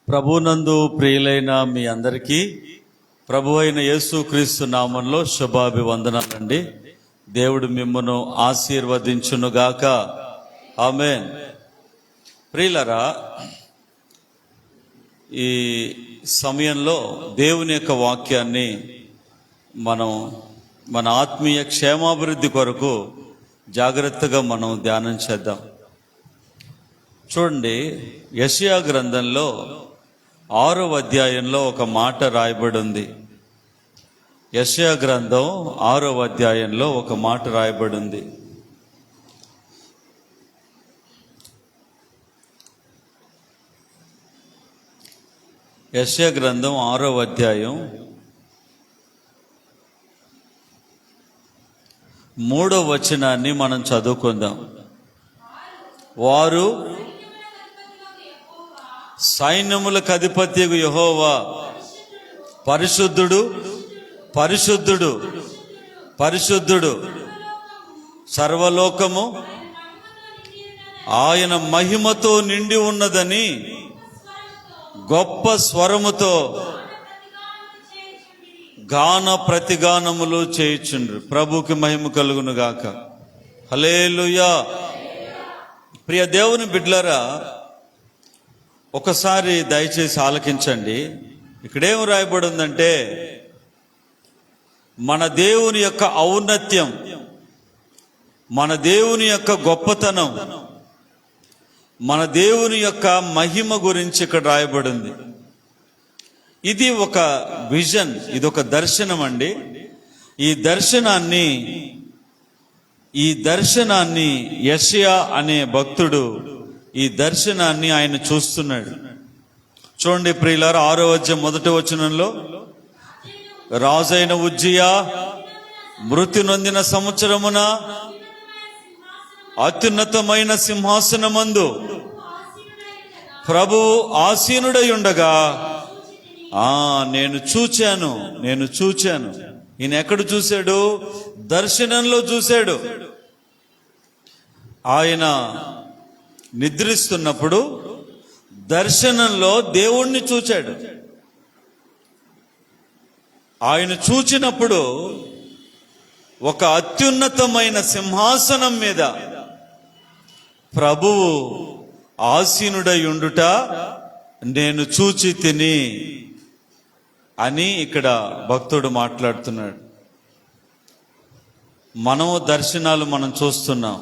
ప్రభునందు ప్రియులైన మీ అందరికీ ప్రభు అయిన యేసుక్రీస్తు నామంలో శుభాభివందనాలండి. దేవుడు మిమ్మను ఆశీర్వదించునుగాక. ఆమేన్. ప్రియులరా, ఈ సమయంలో దేవుని యొక్క వాక్యాన్ని మనం మన ఆత్మీయ క్షేమాభివృద్ధి కొరకు జాగ్రత్తగా మనం ధ్యానం చేద్దాం. చూడండి, యెషయా గ్రంథంలో 6వ అధ్యాయంలో ఒక మాట రాయబడి ఉంది. యెషయా గ్రంథం 6వ అధ్యాయంలో ఒక మాట రాయబడి ఉంది. యెషయా గ్రంథం 6వ అధ్యాయం 3వ వచనాన్ని మనం చదువుకుందాం. వారు సైన్యములకు అధిపత్యగు యెహోవా పరిశుద్ధుడు, పరిశుద్ధుడు, పరిశుద్ధుడు, సర్వలోకము ఆయన మహిమతో నిండి ఉన్నదని గొప్ప స్వరముతో గాన ప్రతిగానములు చేయుచుండ్రు. ప్రభుకి మహిమ కలుగును గాక. హల్లెలూయా. ప్రియ దేవుని బిడ్డలారా, ఒకసారి దయచేసి ఆలకించండి. ఇక్కడేం రాయబడి ఉందంటే, మన దేవుని యొక్క ఔన్నత్యం, మన దేవుని యొక్క గొప్పతనం, మన దేవుని యొక్క మహిమ గురించి ఇక్కడ రాయబడి ఉంది. ఇది ఒక విజన్, ఇది ఒక దర్శనం అండి. ఈ దర్శనాన్ని యెషయా అనే భక్తుడు ఈ దర్శనాన్ని ఆయన చూస్తున్నాడు. చూడండి ప్రియులారా, 6వ అధ్యాయం 1వ వచనంలో, రాజైన ఉజ్జియా మృతి నొందిన సంవత్సరమున అత్యున్నతమైన సింహాసనమందు ప్రభువు ఆసీనుడై ఉండగా నేను చూచాను. ఈయన ఎక్కడ చూశాడు? దర్శనంలో చూశాడు. ఆయన నిద్రిస్తున్నప్పుడు దర్శనంలో దేవుణ్ణి చూచాడు. ఆయన చూచినప్పుడు ఒక అత్యున్నతమైన సింహాసనం మీద ప్రభువు ఆసీనుడై ఉండుట నేను చూచి తిని అని ఇక్కడ భక్తుడు మాట్లాడుతున్నాడు. మనము దర్శనాలు మనం చూస్తున్నాం.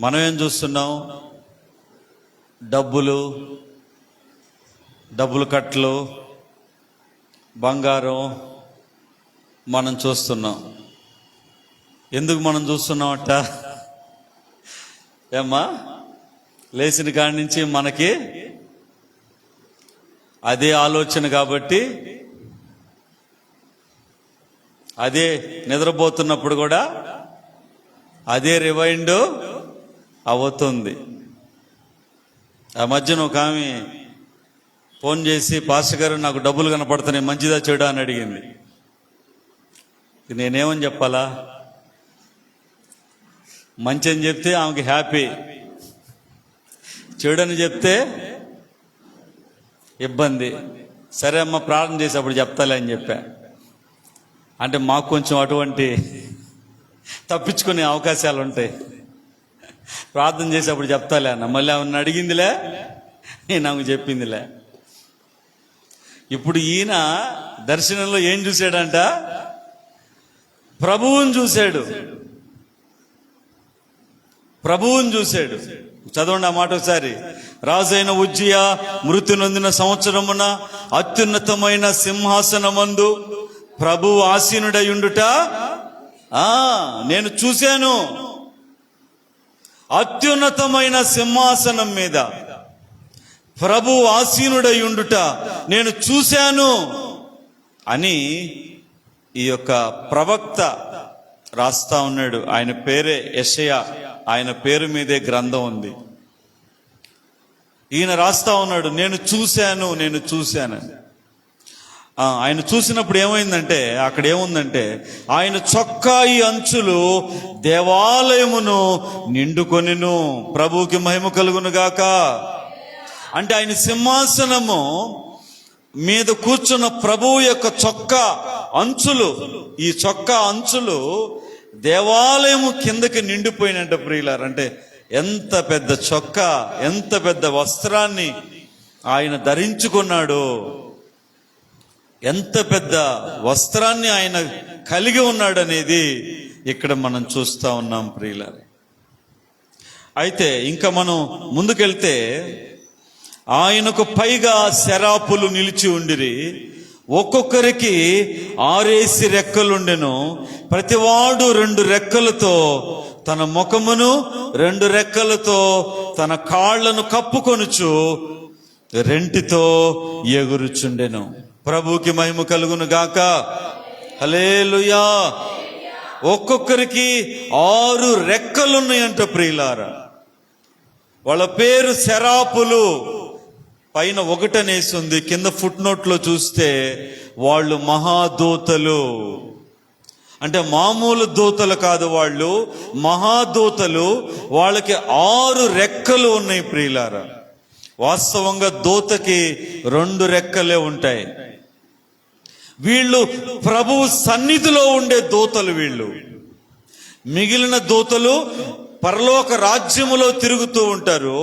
మనం ఏం చూస్తున్నాం? డబ్బులు కట్టలు, బంగారం మనం చూస్తున్నాం. ఎందుకు మనం చూస్తున్నామట? ఏమ్మా, లేచిన కాడి నుంచి మనకి అదే ఆలోచన కాబట్టి, అదే నిద్రపోతున్నప్పుడు కూడా అదే రివైండ్ అవుతుంది. ఆ మధ్యన ఒక ఆమె ఫోన్ చేసి, పాస్టర్ గారు నాకు డబ్బులు కనపడుతున్నాయి, మంచిదా చెడా అని అడిగింది. నేనేమని చెప్పాలా? మంచి అని చెప్తే ఆమెకి హ్యాపీ, చెడని చెప్తే ఇబ్బంది. సరే అమ్మ, ప్రార్థన చేసి అప్పుడు చెప్తాలే అని చెప్పా. అంటే మాకు కొంచెం అటువంటి తప్పించుకునే అవకాశాలు ఉంటాయి. ప్రార్థన చేసి అప్పుడు చెప్తాలే అన్న, మళ్ళీ ఆమెను అడిగిందిలే, నేను ఆమెకు చెప్పిందిలే. ఇప్పుడు ఈయన దర్శనంలో ఏం చూశాడంట? ప్రభువుని చూశాడు. చదవండి ఆ మాట ఒకసారి. రాజైన ఉజ్జియా మృతి నొందిన సంవత్సరమున అత్యున్నతమైన సింహాసనమందు ప్రభువు ఆసీనుడై ఉండుట నేను చూశాను. అత్యున్నతమైన సింహాసనం మీద ప్రభువు ఆసీనుడై ఉండుట నేను చూశాను అని ఈ యొక్క ప్రవక్త రాస్తా ఉన్నాడు. ఆయన పేరే యెషయా. ఆయన పేరు మీదే గ్రంథం ఉంది. ఈయన రాస్తా ఉన్నాడు, నేను చూశానని. ఆయన చూసినప్పుడు ఏమైందంటే, అక్కడ ఏముందంటే, ఆయన చొక్కాయి అంచులు దేవాలయమును నిండుకొనెను. ప్రభువుకి మహిమ కలుగును గాక. అంటే ఆయన సింహాసనము మీద కూర్చున్న ప్రభువు యొక్క చొక్కా అంచులు, ఈ చొక్కా అంచులు దేవాలయము కిందకి నిండిపోయినంట ప్రియులారు. అంటే ఎంత పెద్ద చొక్కా, ఎంత పెద్ద వస్త్రాన్ని ఆయన ధరించుకున్నాడు, ఎంత పెద్ద వస్త్రాన్ని ఆయన కలిగి ఉన్నాడు అనేది ఇక్కడ మనం చూస్తా ఉన్నాం ప్రియులారు. అయితే ఇంకా మనం ముందుకెళ్తే ఆయనకు పైగా శరాపులు నిలిచి ఉండిరి, ఒక్కొక్కరికి 6 రెక్కలుండెను, ప్రతివాడు 2 రెక్కలతో తన ముఖమును 2 రెక్కలతో తన కాళ్లను కప్పుకొనుచు రెంటితో ఎగురుచుండెను. ప్రభువుకి మహిమ కలుగును గాక. హల్లెలూయా. ఒక్కొక్కరికి 6 రెక్కలున్నాయంట ప్రియులారా. వాళ్ళ పేరు శరాపులు. పైన 1 అనేసింది, కింద ఫుట్ నోట్లో చూస్తే వాళ్ళు మహాదూతలు. అంటే మామూలు దూతలు కాదు, వాళ్ళు మహాదూతలు. వాళ్ళకి 6 రెక్కలు ఉన్నాయి ప్రియులారా. వాస్తవంగా దూతకి 2 రెక్కలే ఉంటాయి. వీళ్ళు ప్రభువు సన్నిధిలో ఉండే దూతలు. వీళ్ళు మిగిలిన దూతలు పరలోక రాజ్యములో తిరుగుతూ ఉంటారు.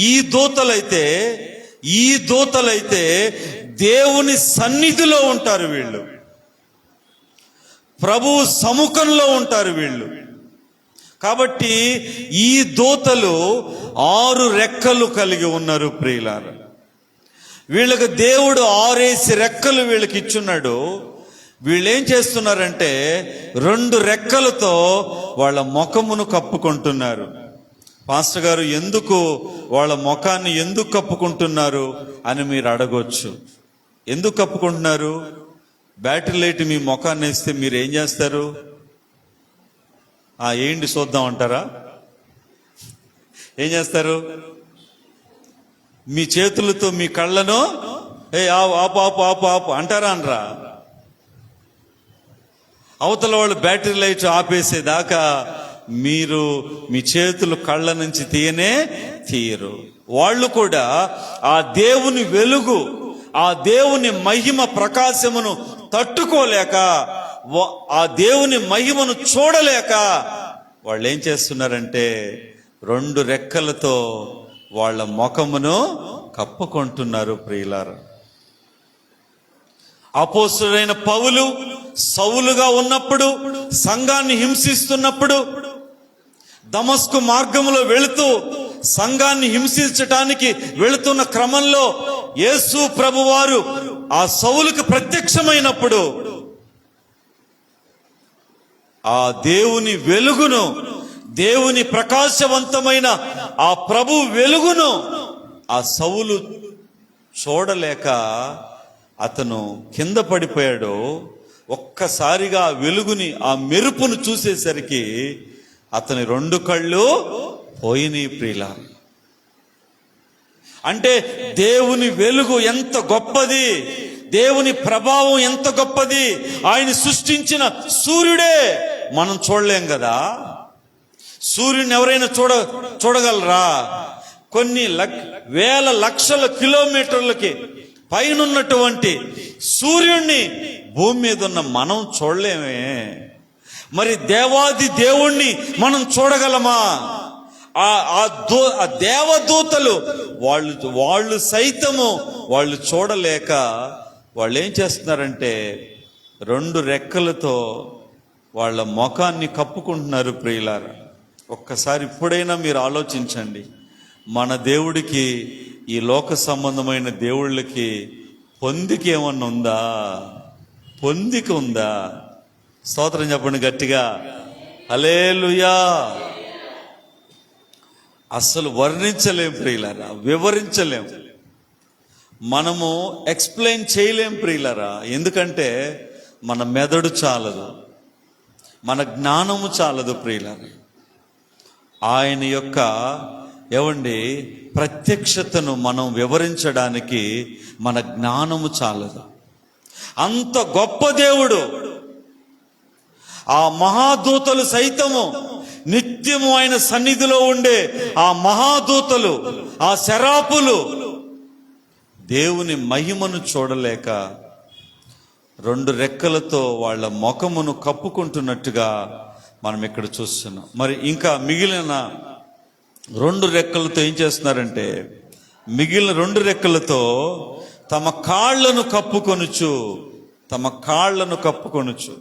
ఈ దూతలైతే దేవుని సన్నిధిలో ఉంటారు. వీళ్ళు ప్రభువు సముఖంలో ఉంటారు వీళ్ళు. కాబట్టి ఈ దూతలు 6 రెక్కలు కలిగి ఉన్నారు ప్రియులారా. వీళ్ళకి దేవుడు 6 రెక్కలు వీళ్ళకి ఇచ్చున్నాడు. వీళ్ళు ఏం చేస్తున్నారంటే 2 రెక్కలతో వాళ్ళ ముఖమును కప్పుకుంటున్నారు. పాస్టర్ గారు, ఎందుకు వాళ్ళ ముఖాన్ని ఎందుకు కప్పుకుంటున్నారు అని మీరు అడగొచ్చు. ఎందుకు కప్పుకుంటున్నారు? బ్యాటరీ లైట్ మీ ముఖాన్ని వేస్తే మీరు ఏం చేస్తారు? ఏంటి చూద్దాం అంటారా? ఏం చేస్తారు? మీ చేతులతో మీ కళ్ళను ఆపు ఆపు ఆపు ఆపు అంటారా అనరా? అవతల వాళ్ళు బ్యాటరీ లైట్ ఆపేసేదాకా మీరు మీ చేతులు కళ్ళ నుంచి తీయరు. వాళ్ళు కూడా ఆ దేవుని వెలుగు, ఆ దేవుని మహిమ ప్రకాశమును తట్టుకోలేక, ఆ దేవుని మహిమను చూడలేక వాళ్ళు ఏం చేస్తున్నారంటే 2 రెక్కలతో వాళ్ళ ముఖమును కప్పుకుంటున్నారు ప్రియులారా. అపోస్తలుడైన పౌలు సౌలుగా ఉన్నప్పుడు, సంఘాన్ని హింసిస్తున్నప్పుడు, దమస్కు మార్గములో వెళుతూ సంఘాన్ని హింసించటానికి వెళుతున్న క్రమంలో యేసు ప్రభువారు ఆ సౌలుకు ప్రత్యక్షమైనప్పుడు ఆ దేవుని వెలుగును, దేవుని ప్రకాశవంతమైన ఆ ప్రభు వెలుగును ఆ సౌలు చూడలేక అతను కింద పడిపోయాడు. ఒక్కసారిగా ఆ వెలుగుని, ఆ మెరుపును చూసేసరికి అతని 2 కళ్ళు పోయినాయి ప్రియులారా. అంటే దేవుని వెలుగు ఎంత గొప్పది, దేవుని ప్రభావం ఎంత గొప్పది. ఆయన సృష్టించిన సూర్యుడే మనం చూడలేం కదా. సూర్యుని ఎవరైనా చూడగలరా? కొన్ని వేల లక్షల కిలోమీటర్లకి పైనున్నటువంటి సూర్యుడిని భూమి మీద ఉన్న మనం చూడలేమే. మరి దేవాది దేవుణ్ణి మనం చూడగలమా? ఆ దేవదూతలు వాళ్ళు సైతము వాళ్ళు చూడలేక వాళ్ళు ఏం చేస్తున్నారంటే 2 రెక్కలతో వాళ్ళ ముఖాన్ని కప్పుకుంటున్నారు ప్రియులారా. ఒక్కసారి ఇప్పుడైనా మీరు ఆలోచించండి. మన దేవుడికి, ఈ లోక సంబంధమైన దేవుళ్ళకి పొందిక ఏమన్నా ఉందా? పొందిక ఉందా? స్తోత్రం చెప్పండి గట్టిగా. హల్లెలూయా. అసలు వర్ణించలేం ప్రియులారా, వివరించలేం, మనము ఎక్స్ప్లెయిన్ చేయలేం ప్రియులారా. ఎందుకంటే మన మెదడు చాలదు, మన జ్ఞానము చాలదు ప్రియులారా. ఆయన యొక్క ప్రత్యక్షతను మనం వివరించడానికి మన జ్ఞానము చాలదు. అంత గొప్ప దేవుడు. ఆ మహాదూతలు సైతము నిత్యము ఆయన సన్నిధిలో ఉండే ఆ మహాదూతలు, ఆ శరాపులు దేవుని మహిమను చూడలేక రెండు రెక్కలతో వాళ్ళ ముఖమును కప్పుకుంటున్నట్టుగా మనం ఇక్కడ చూస్తున్నాం. మరి ఇంకా మిగిలిన రెండు రెక్కలతో ఏం చేస్తున్నారంటే, మిగిలిన రెండు రెక్కలతో తమ కాళ్లను కప్పుకొనుచు, తమ కాళ్లను కప్పుకొనుచు.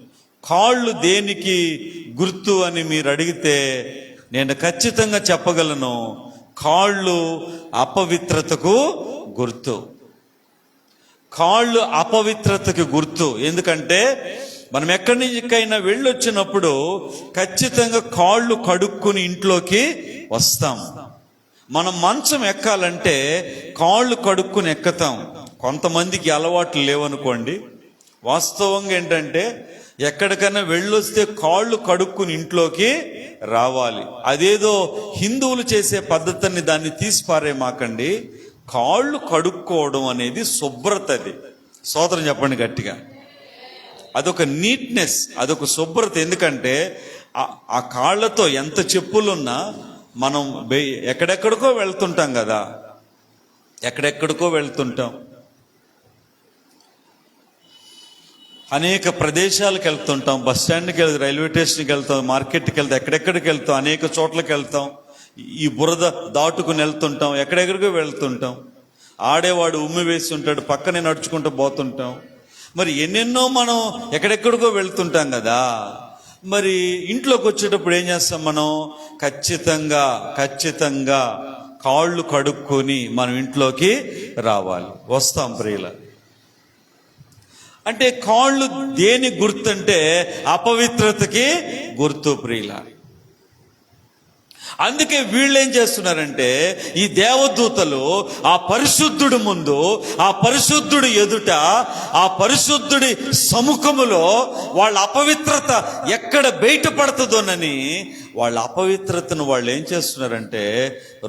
కాళ్ళు దేనికి గుర్తు అని మీరు అడిగితే నేను ఖచ్చితంగా చెప్పగలను, కాళ్ళు అపవిత్రతకు గుర్తు. కాళ్ళు అపవిత్రతకు గుర్తు. ఎందుకంటే మనం ఎక్కడి నుంచికైనా వెళ్ళొచ్చినప్పుడు ఖచ్చితంగా కాళ్ళు కడుక్కుని ఇంట్లోకి వస్తాం. మనం మంచం ఎక్కాలంటే కాళ్ళు కడుక్కుని ఎక్కుతాం. కొంతమందికి అలవాట్లు లేవనుకోండి. వాస్తవంగా ఏంటంటే ఎక్కడికైనా వెళ్ళొస్తే కాళ్ళు కడుక్కుని ఇంట్లోకి రావాలి. అదేదో హిందువులు చేసే పద్ధతిని దాన్ని తీసిపారే మాకండి. కాళ్ళు కడుక్కోవడం అనేది శుభ్రతది. సోదరం చెప్పండి గట్టిగా. అదొక నీట్నెస్, అదొక శుభ్రత. ఎందుకంటే ఆ కాళ్ళతో ఎంత చెప్పులున్నా మనం ఎక్కడెక్కడికో వెళ్తుంటాం కదా, ఎక్కడెక్కడికో వెళ్తుంటాం, అనేక ప్రదేశాలకు వెళ్తుంటాం, బస్ స్టాండ్కి వెళ్తాం, రైల్వే స్టేషన్కి వెళ్తాం, మార్కెట్కి వెళ్తాం, ఎక్కడెక్కడికి వెళ్తాం, అనేక చోట్లకి వెళ్తాం, ఈ బురద దాటుకుని వెళ్తుంటాం, ఎక్కడెక్కడికో వెళ్తుంటాం. ఆడేవాడు ఉమ్మి వేసి ఉంటాడు, పక్కనే నడుచుకుంటూ పోతుంటాం. మరి ఎన్నెన్నో మనం ఎక్కడెక్కడికో వెళ్తుంటాం కదా. మరి ఇంట్లోకి వచ్చేటప్పుడు ఏం చేస్తాం మనం? ఖచ్చితంగా కాళ్ళు కడుక్కొని మనం ఇంట్లోకి రావాలి, వస్తాం ప్రియుల. అంటే కాళ్ళు దేని గుర్తంటే అపవిత్రతకి గుర్తు ప్రియుల. అందుకే వీళ్ళు ఏం చేస్తున్నారంటే, ఈ దేవదూతలు ఆ పరిశుద్ధుడి ముందు, ఆ పరిశుద్ధుడి ఎదుట, ఆ పరిశుద్ధుడి సముఖములో వాళ్ళ అపవిత్రత ఎక్కడ బయటపడుతుందోనని వాళ్ళ అపవిత్రతను వాళ్ళు ఏం చేస్తున్నారంటే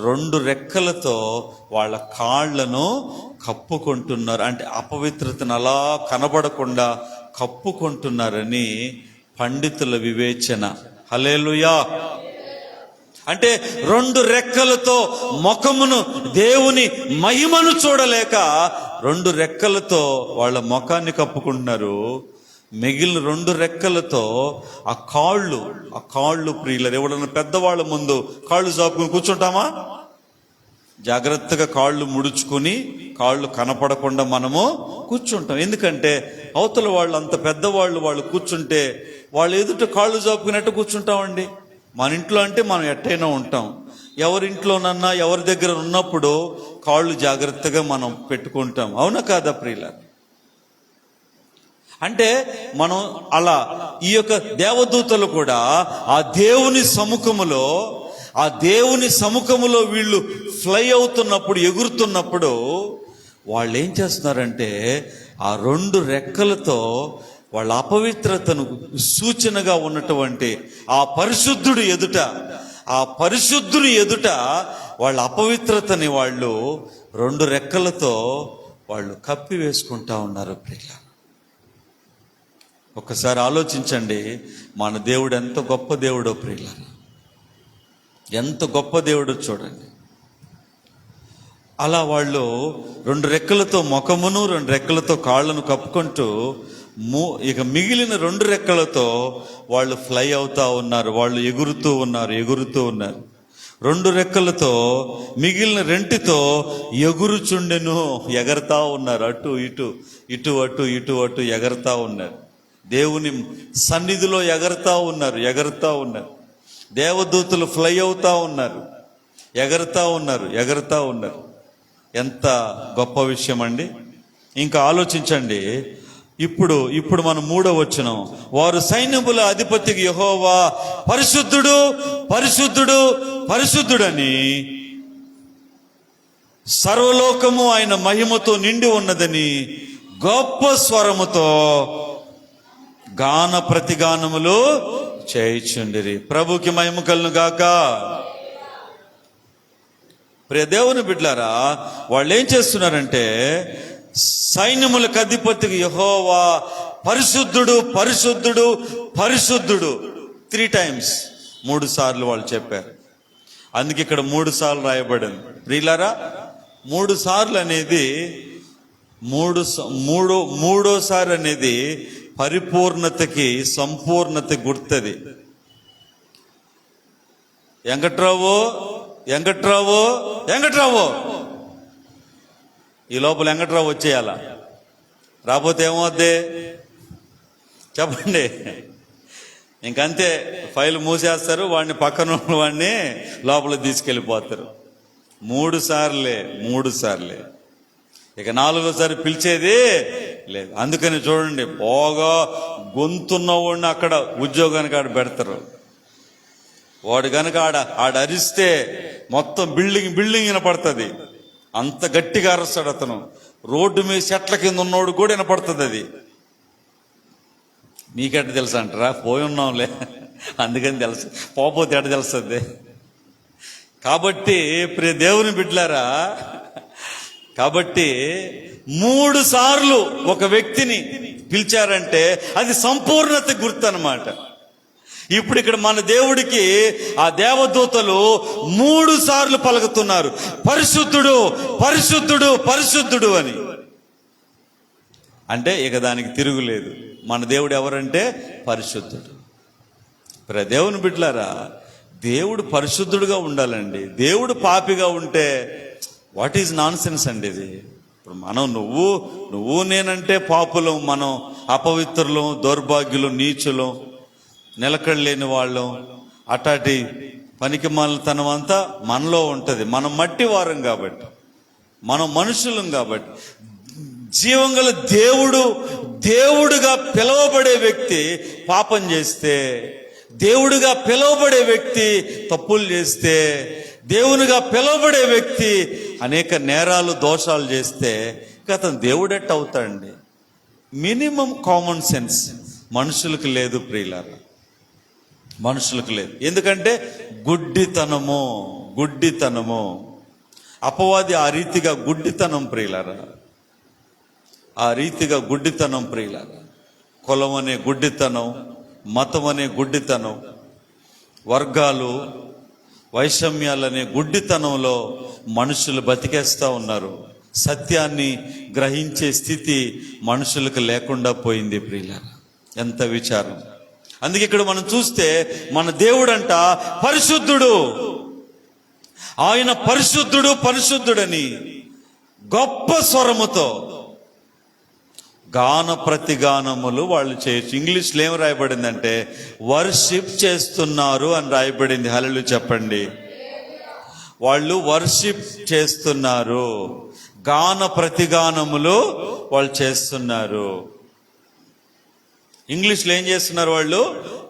రెండు రెక్కలతో వాళ్ళ కాళ్లను కప్పుకుంటున్నారు. అంటే అపవిత్రతను అలా కనబడకుండా కప్పుకుంటున్నారని పండితుల వివేచన. హల్లెలూయా. అంటే రెండు రెక్కలతో ముఖమును, దేవుని మహిమను చూడలేక రెండు రెక్కలతో వాళ్ళ ముఖాన్ని కప్పుకుంటున్నారు. మిగిలిన రెండు రెక్కలతో ఆ కాళ్ళు ప్రియులరు. ఎవడన్నా పెద్దవాళ్ళ ముందు కాళ్ళు చాపుకుని కూర్చుంటామా? జాగ్రత్తగా కాళ్ళు ముడుచుకుని, కాళ్ళు కనపడకుండా మనము కూర్చుంటాం. ఎందుకంటే అవతల వాళ్ళు అంత పెద్దవాళ్ళు, వాళ్ళు కూర్చుంటే వాళ్ళు ఎదుట కాళ్ళు చాపుకున్నట్టు కూర్చుంటామండి. మన ఇంట్లో అంటే మనం ఎట్టయినా ఉంటాం. ఎవరింట్లోనన్నా ఎవరి దగ్గర ఉన్నప్పుడు కాళ్ళు జాగ్రత్తగా మనం పెట్టుకుంటాం. అవునా కాదా ప్రియుల? అంటే మనం అలా ఈ యొక్క దేవదూతలు కూడా ఆ దేవుని సముఖములో వీళ్ళు ఫ్లై అవుతున్నప్పుడు, ఎగురుతున్నప్పుడు వాళ్ళు ఏం చేస్తున్నారంటే ఆ రెండు రెక్కలతో వాళ్ళ అపవిత్రతను సూచనగా ఉన్నటువంటి ఆ పరిశుద్ధుడి ఎదుట వాళ్ళ అపవిత్రతని వాళ్ళు రెండు రెక్కలతో వాళ్ళు కప్పి వేసుకుంటా ఉన్నారు ప్రియుల. ఒక్కసారి ఆలోచించండి, మన దేవుడు ఎంత గొప్ప దేవుడో ప్రియుల, ఎంత గొప్ప దేవుడో చూడండి. అలా వాళ్ళు రెండు రెక్కలతో ముఖమును, రెండు రెక్కలతో కాళ్ళను కప్పుకుంటూ ఇక మిగిలిన రెండు రెక్కలతో వాళ్ళు ఫ్లై అవుతా ఉన్నారు. వాళ్ళు ఎగురుతూ ఉన్నారు. రెండు రెక్కలతో మిగిలిన రెంటితో ఎగురుచుండెను, ఎగరతా ఉన్నారు. అటు ఇటు ఎగరతా ఉన్నారు. దేవుని సన్నిధిలో ఎగరతా ఉన్నారు. దేవదూతలు ఫ్లై అవుతా ఉన్నారు, ఎగరతా ఉన్నారు. ఎంత గొప్ప విషయం అండి. ఇంకా ఆలోచించండి. ఇప్పుడు మనం 3వ వచనం, వారు సైన్యముల అధిపతికి యెహోవా పరిశుద్ధుడు పరిశుద్ధుడు పరిశుద్ధుడని, సర్వలోకము ఆయన మహిమతో నిండి ఉన్నదని గొప్ప స్వరముతో గాన ప్రతిగానములు చేయుచుండిరి. ప్రభుకి మహిమ కలుగును గాక. ప్రియ దేవుని బిడ్డలారా, వాళ్ళు ఏం చేస్తున్నారంటే సైన్యములకు అధిపతికి యెహోవా పరిశుద్ధుడు పరిశుద్ధుడు పరిశుద్ధుడు 3 times 3 సార్లు వాళ్ళు చెప్పారు. అందుకే ఇక్కడ 3 సార్లు రాయబడింది. ప్రియులారా, 3 సార్లు అనేది మూడోసారి అనేది పరిపూర్ణతకి, సంపూర్ణత గుర్తది. వెంకట్రావు ఈ లోపల వెంకట్రావు వచ్చేయాల. రాకపోతే ఏమవుద్ది చెప్పండి? ఇంకంతే, ఫైల్ మూసేస్తారు, వాడిని పక్కన వాడిని లోపల తీసుకెళ్ళిపోతారు. 3 సార్లే. ఇక 4వసారి పిలిచేది లేదు. అందుకని చూడండి, పోగా గొంతున్నవాడిని అక్కడ ఉద్యోగానికి పెడతారు. వాడు కనుక ఆడ అరిస్తే మొత్తం బిల్డింగ్ వినపడుతుంది. అంత గట్టిగా అరుస్తాడు అతను. రోడ్డు మీద చెట్ల కింద ఉన్నోడు కూడా వినపడుతుంది అది. మీకెట్ట తెలుసు అంటారా? పోయి ఉన్నాంలే, అందుకని తెలుసు. పోతే ఎట్ట తెలుస్తుంది? కాబట్టి ప్రియ దేవుని బిడ్డలారా, కాబట్టి 3 సార్లు ఒక వ్యక్తిని పిలిచారంటే అది సంపూర్ణత గుర్తు అన్నమాట. ఇప్పుడు ఇక్కడ మన దేవుడికి ఆ దేవదూతలు 3 సార్లు పలుకుతున్నారు, పరిశుద్ధుడు పరిశుద్ధుడు పరిశుద్ధుడు అని. అంటే ఇక దానికి తిరుగులేదు. మన దేవుడు ఎవరంటే పరిశుద్ధుడు. ప్రియ దేవుని బిడ్డలారా, దేవుడు పరిశుద్ధుడుగా ఉండాలండి. దేవుడు పాపిగా ఉంటే వాట్ ఈజ్ నాన్ సెన్స్ అండి ఇది. ఇప్పుడు మనం నువ్వు నేనంటే పాపులం, మనం అపవిత్రులం, దౌర్భాగ్యులం, నీచులం, నిలకడలేని వాళ్ళం. అటాటి పనికి మాలినతనం అంతా మనలో ఉంటుంది. మనం మట్టి వారం కాబట్టి, మనం మనుషులం కాబట్టి. జీవంగల దేవుడుగా పిలువబడే వ్యక్తి పాపం చేస్తే, దేవుడుగా పిలువబడే వ్యక్తి తప్పులు చేస్తే, దేవునిగా పిలువబడే వ్యక్తి అనేక నేరాలు, దోషాలు చేస్తే అతను దేవుడెట్ట అవుతాడండి? మినిమం కామన్ సెన్స్ మనుషులకు లేదు ప్రియులారా, మనుషులకు లేదు. ఎందుకంటే గుడ్డితనము. అపవాది ఆ రీతిగా గుడ్డితనం ప్రియులారా, ఆ రీతిగా గుడ్డితనం ప్రియులారా. కులం అనే గుడ్డితనం, మతం అనే గుడ్డితనం, వర్గాలు, వైషమ్యాలనే గుడ్డితనంలో మనుషులు బతికేస్తూ ఉన్నారు. సత్యాన్ని గ్రహించే స్థితి మనుషులకు లేకుండా పోయింది ప్రియులారా. ఎంత విచారం! అందుకే ఇక్కడ మనం చూస్తే మన దేవుడంట పరిశుద్ధుడు. ఆయన పరిశుద్ధుడని గొప్ప స్వరముతో గాన ప్రతిగానములు వాళ్ళు చేయొచ్చు. ఇంగ్లీష్లో ఏం రాయబడిందంటే వర్షిప్ చేస్తున్నారు అని రాయబడింది. హల్లెలూయా చెప్పండి. వాళ్ళు వర్షిప్ చేస్తున్నారు, గాన ప్రతిగానములు వాళ్ళు చేస్తున్నారు. ఇంగ్లీష్లో ఏం చేస్తున్నారు? వాళ్ళు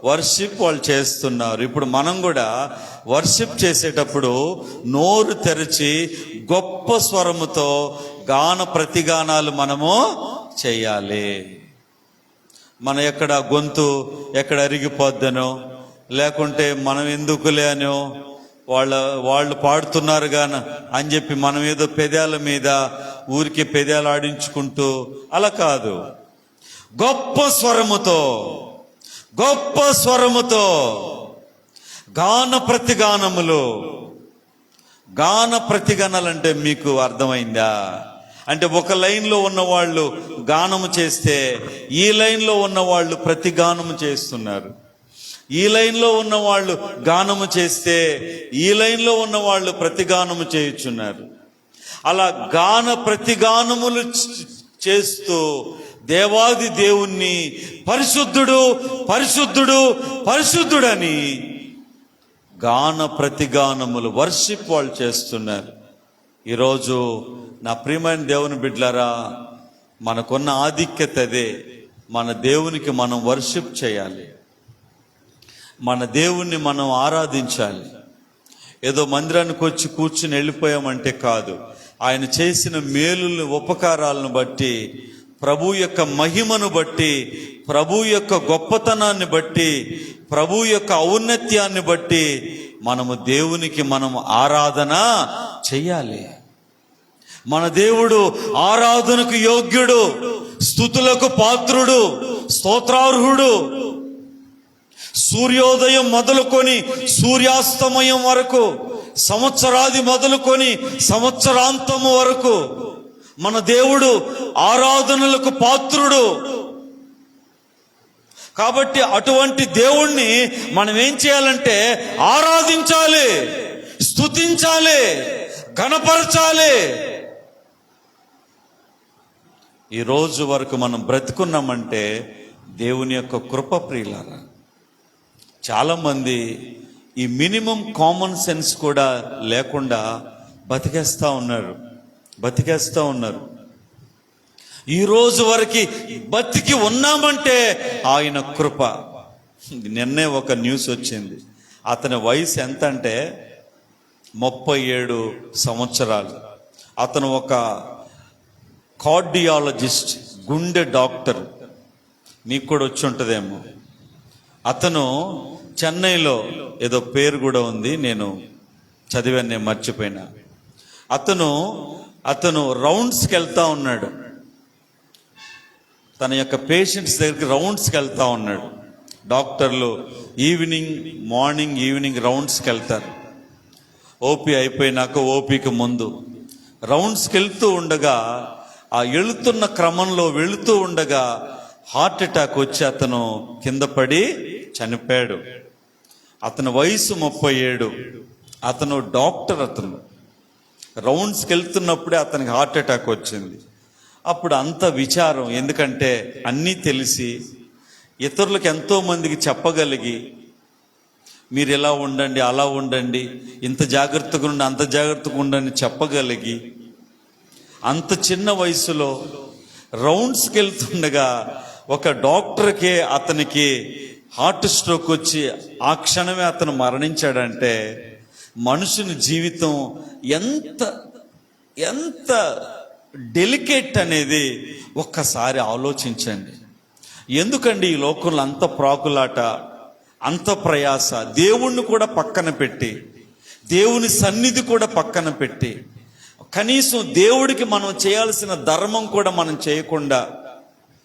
వర్షిప్ వాళ్ళు చేస్తున్నారు. ఇప్పుడు మనం కూడా వర్షిప్ చేసేటప్పుడు నోరు తెరిచి గొప్ప స్వరముతో గాన ప్రతిగానాలు మనము చేయాలి. మన ఎక్కడ గొంతు ఎక్కడ అరిగిపోద్దనో, లేకుంటే మనం ఎందుకులే అనో, వాళ్ళు పాడుతున్నారు గాన అని చెప్పి మనం ఏదో పెదాల మీద ఊరికి పెదాలు ఆడించుకుంటూ అలా కాదు. గొప్ప స్వరముతో గాన ప్రతిగానాలంటే మీకు అర్థమైందా? అంటే ఒక లైన్లో ఉన్న వాళ్ళు గానము చేస్తే ఈ లైన్లో ఉన్న వాళ్ళు ప్రతిగానము చేస్తున్నారు. ఈ లైన్లో ఉన్న వాళ్ళు గానము చేస్తే ఈ లైన్లో ఉన్న వాళ్ళు ప్రతిగానము చేయుచున్నారు. అలా గాన ప్రతిగానములు చేస్తూ దేవాది దేవుణ్ణి పరిశుద్ధుడని గాన ప్రతిగానములు వర్షిప్ వాళ్ళు చేస్తున్నారు. ఈరోజు నా ప్రియమైన దేవుని బిడ్డలారా, మనకున్న ఆధిక్యత అదే. మన దేవునికి మనం వర్షిప్ చేయాలి, మన దేవుణ్ణి మనం ఆరాధించాలి. ఏదో మందిరానికి వచ్చి కూర్చుని వెళ్ళిపోయామంటే కాదు. ఆయన చేసిన మేలులను, ఉపకారాలను బట్టి, ప్రభు యొక్క మహిమను బట్టి, ప్రభు యొక్క గొప్పతనాన్ని బట్టి, ప్రభు యొక్క ఔన్నత్యాన్ని బట్టి మనము దేవునికి మనం ఆరాధన చెయ్యాలి. మన దేవుడు ఆరాధనకు యోగ్యుడు, స్తుతులకు పాత్రుడు, స్తోత్రార్హుడు. సూర్యోదయం మొదలుకొని సూర్యాస్తమయం వరకు, సంవత్సరాది మొదలుకొని సంవత్సరాంతము వరకు మన దేవుడు ఆరాధనలకు పాత్రుడు. కాబట్టి అటువంటి దేవుణ్ణి మనం ఏం చేయాలంటే ఆరాధించాలి, స్తుతించాలి, ఘనపరచాలి. ఈ రోజు వరకు మనం బ్రతుకున్నామంటే దేవుని యొక్క కృప ప్రియులారా. చాలామంది ఈ మినిమం కామన్ సెన్స్ కూడా లేకుండా బతికేస్తూ ఉన్నారు. ఈ రోజు వరకు బతికి ఉన్నామంటే ఆయన కృప. నిన్నే ఒక న్యూస్ వచ్చింది. అతని వయసు ఎంత అంటే 37 సంవత్సరాలు. అతను ఒక కార్డియాలజిస్ట్, గుండె డాక్టర్. నీకు కూడా వచ్చి ఉంటుందేమో. అతను చెన్నైలో ఏదో పేరు కూడా ఉంది, నేను చదివాను, నేను మర్చిపోయినా. అతను రౌండ్స్కి వెళ్తా ఉన్నాడు. తన యొక్క పేషెంట్స్ దగ్గరికి రౌండ్స్కి వెళ్తా ఉన్నాడు. డాక్టర్లు మార్నింగ్ ఈవినింగ్ రౌండ్స్కి వెళ్తారు. ఓపీ అయిపోయినాక, ఓపీకి ముందు రౌండ్స్కి వెళ్తూ ఉండగా, ఆ వెళుతున్న క్రమంలో వెళుతూ ఉండగా హార్ట్ అటాక్ వచ్చి అతను కింద పడి చనిపోయాడు. అతని వయసు 37. అతను డాక్టర్. అతను రౌండ్స్కి వెళ్తున్నప్పుడే అతనికి హార్ట్ అటాక్ వచ్చింది. అప్పుడు అంత విచారం, ఎందుకంటే అన్నీ తెలిసి ఇతరులకు ఎంతో మందికి చెప్పగలిగి, మీరు ఇలా ఉండండి, అలా ఉండండి, ఇంత జాగ్రత్తగా ఉండండి, అంత జాగ్రత్తగా ఉండండి చెప్పగలిగి, అంత చిన్న వయసులో రౌండ్స్కి వెళ్తుండగా ఒక డాక్టర్కే అతనికి హార్ట్ స్ట్రోక్ వచ్చి ఆ క్షణమే అతను మరణించాడంటే మనుషుని జీవితం ఎంత ఎంత డెలికేట్ అనేది ఒక్కసారి ఆలోచించండి. ఎందుకండి ఈ లోకంలో అంత ప్రాకులాట, అంత ప్రయాస, దేవుణ్ణి కూడా పక్కన పెట్టి, దేవుని సన్నిధి కూడా పక్కన పెట్టి, కనీసం దేవుడికి మనం చేయాల్సిన ధర్మం కూడా మనం చేయకుండా,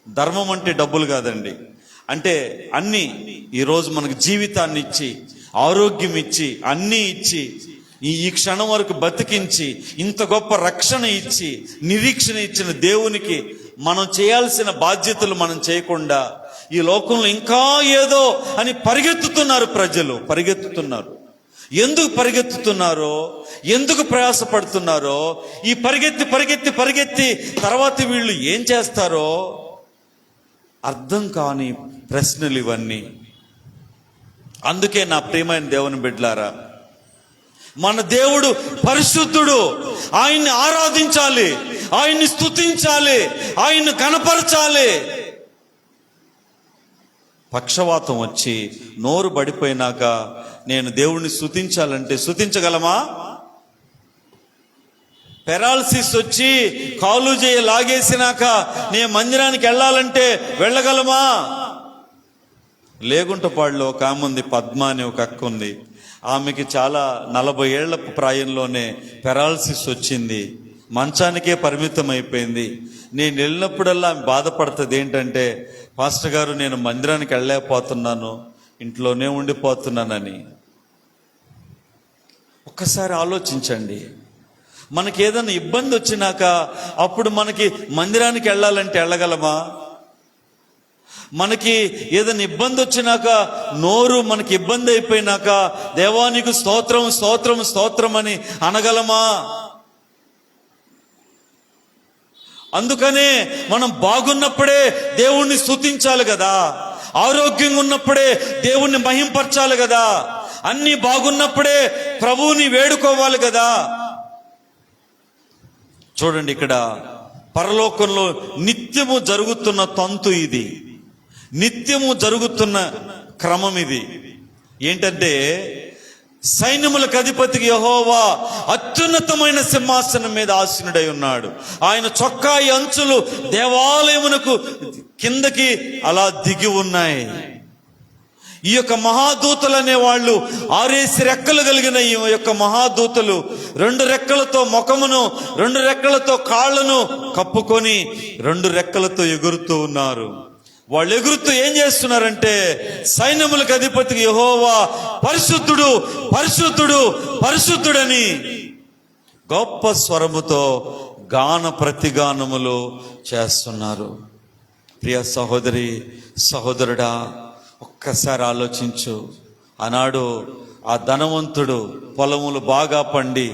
ధర్మం అంటే డబ్బులు కాదండి, అంటే అన్నీ ఈరోజు మనకు జీవితాన్ని ఇచ్చి, ఆరోగ్యం ఇచ్చి, అన్నీ ఇచ్చి, ఈ క్షణం వరకు బతికించి, ఇంత గొప్ప రక్షణ ఇచ్చి, నిరీక్షణ ఇచ్చిన దేవునికి మనం చేయాల్సిన బాధ్యతలు మనం చేయకుండా ఈ లోకంలో ఇంకా ఏదో అని పరిగెత్తుతున్నారు. ప్రజలు పరిగెత్తుతున్నారు. ఎందుకు పరిగెత్తుతున్నారో, ఎందుకు ప్రయాసపడుతున్నారో, ఈ పరిగెత్తి తర్వాత వీళ్ళు ఏం చేస్తారో అర్థం కాని ప్రశ్నలు ఇవన్నీ. అందుకే నా ప్రియమైన దేవుని బిడ్డలారా, మన దేవుడు పరిశుద్ధుడు. ఆయన్ని ఆరాధించాలి, ఆయన్ని స్తుతించాలి, ఆయన్ని కనపరచాలి. పక్షవాతం వచ్చి నోరు పడిపోయినాక నేను దేవుణ్ణి స్తుతించాలంటే స్తుతించగలమా? పెరాలసిస్ వచ్చి కాలు చేయి లాగేసినాక నేను మందిరానికి వెళ్ళాలంటే వెళ్ళగలమా? లేగుంటపాడులో ఒక ఆమె ఉంది, పద్మ అని ఒక అక్క ఉంది. ఆమెకి చాలా 40 ఏళ్ల ప్రాయంలోనే పెరాలసిస్ వచ్చింది. మంచానికే పరిమితం అయిపోయింది. నేను వెళ్ళినప్పుడల్లా ఆమె బాధపడుతుంది. ఏంటంటే, పాస్టర్ గారు నేను మందిరానికి వెళ్ళలేకపోతున్నాను, ఇంట్లోనే ఉండిపోతున్నానని. ఒక్కసారి ఆలోచించండి. మనకి ఏదైనా ఇబ్బంది వచ్చినాక అప్పుడు మనకి మందిరానికి వెళ్ళాలంటే వెళ్ళగలమా? మనకి ఏదైనా ఇబ్బంది వచ్చినాక, నోరు మనకి ఇబ్బంది అయిపోయినాక దేవానికి స్తోత్రం స్తోత్రం స్తోత్రం అని అనగలమా? అందుకనే మనం బాగున్నప్పుడే దేవుణ్ణి స్తుతించాలి కదా, ఆరోగ్యంగా ఉన్నప్పుడే దేవుణ్ణి మహింపరచాలి కదా, అన్నీ బాగున్నప్పుడే ప్రభువుని వేడుకోవాలి కదా. చూడండి, ఇక్కడ పరలోకంలో నిత్యము జరుగుతున్న తంతు ఇది, నిత్యము జరుగుతున్న క్రమం ఇది. ఏంటంటే, సైన్యములకు అధిపతికి యెహోవా అత్యున్నతమైన సింహాసనం మీద ఆసీనుడై ఉన్నాడు. ఆయన చొక్కాయి అంచులు దేవాలయమునకు కిందకి అలా దిగి ఉన్నాయి. ఈ యొక్క మహాదూతలు అనే వాళ్ళు 6 రెక్కలు కలిగిన ఈ యొక్క మహాదూతలు 2 రెక్కలతో ముఖమును, 2 రెక్కలతో కాళ్లను కప్పుకొని 2 రెక్కలతో ఎగురుతూ ఉన్నారు. వాళ్ళు ఎగురుతూ ఏం చేస్తున్నారంటే, సైన్యములకు అధిపతికి యెహోవా పరిశుద్ధుడు పరిశుద్ధుడు పరిశుద్ధుడని గొప్ప స్వరముతో గాన ప్రతిగానములు చేస్తున్నారు. ప్రియ సహోదరి సహోదరుడా, ఒక్కసారి ఆలోచించు. ఆనాడు ఆ ధనవంతుడు పొలములు బాగా పండి,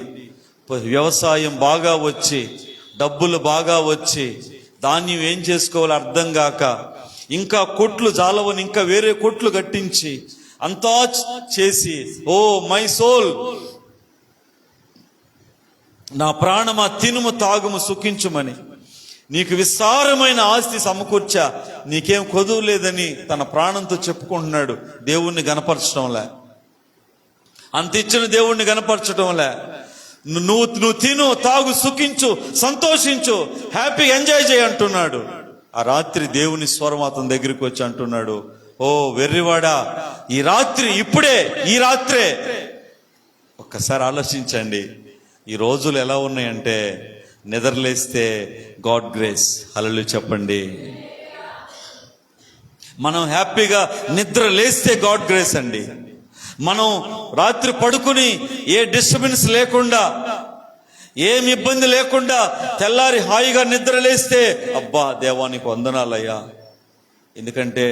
వ్యవసాయం బాగా వచ్చి, డబ్బులు బాగా వచ్చి, ధాన్యం ఏం చేసుకోవాలో అర్థం కాక, ఇంకా కొట్లు జాలవని ఇంకా వేరే కొట్లు కట్టించి అంతా చేసి, ఓ మై సోల్, నా ప్రాణమా తినుము తాగుము సుఖించుమని, నీకు విస్తారమైన ఆస్తి సమకూర్చా, నీకేం కొదువు లేదని తన ప్రాణంతో చెప్పుకుంటున్నాడు. దేవుణ్ణి గనపరచడంలే, అంత ఇచ్చిన దేవుణ్ణి గనపరచడంలే. నువ్వు తిను తాగు సుఖించు సంతోషించు హ్యాపీ ఎంజాయ్ చేయి అంటున్నాడు. ఆ రాత్రి దేవుని స్వరం అతని దగ్గరికి వచ్చి అంటున్నాడు, ఓ వెర్రివాడా, ఈ రాత్రి ఇప్పుడే, ఈ రాత్రే. ఒక్కసారి ఆలోచించండి, ఈ రోజులు ఎలా ఉన్నాయంటే, నిద్రలేస్తే గాడ్ గ్రేస్, హల్లెలూయా చెప్పండి. మనం హ్యాపీగా నిద్ర లేస్తే గాడ్ గ్రేస్ అండి. మనం రాత్రి పడుకుని ఏ డిస్టర్బెన్స్ లేకుండా, ఏమి ఇబ్బంది లేకుండా తెల్లారి హాయిగా నిద్ర లేస్తే, అబ్బా దేవానికి వందనాలయ్యా. ఎందుకంటే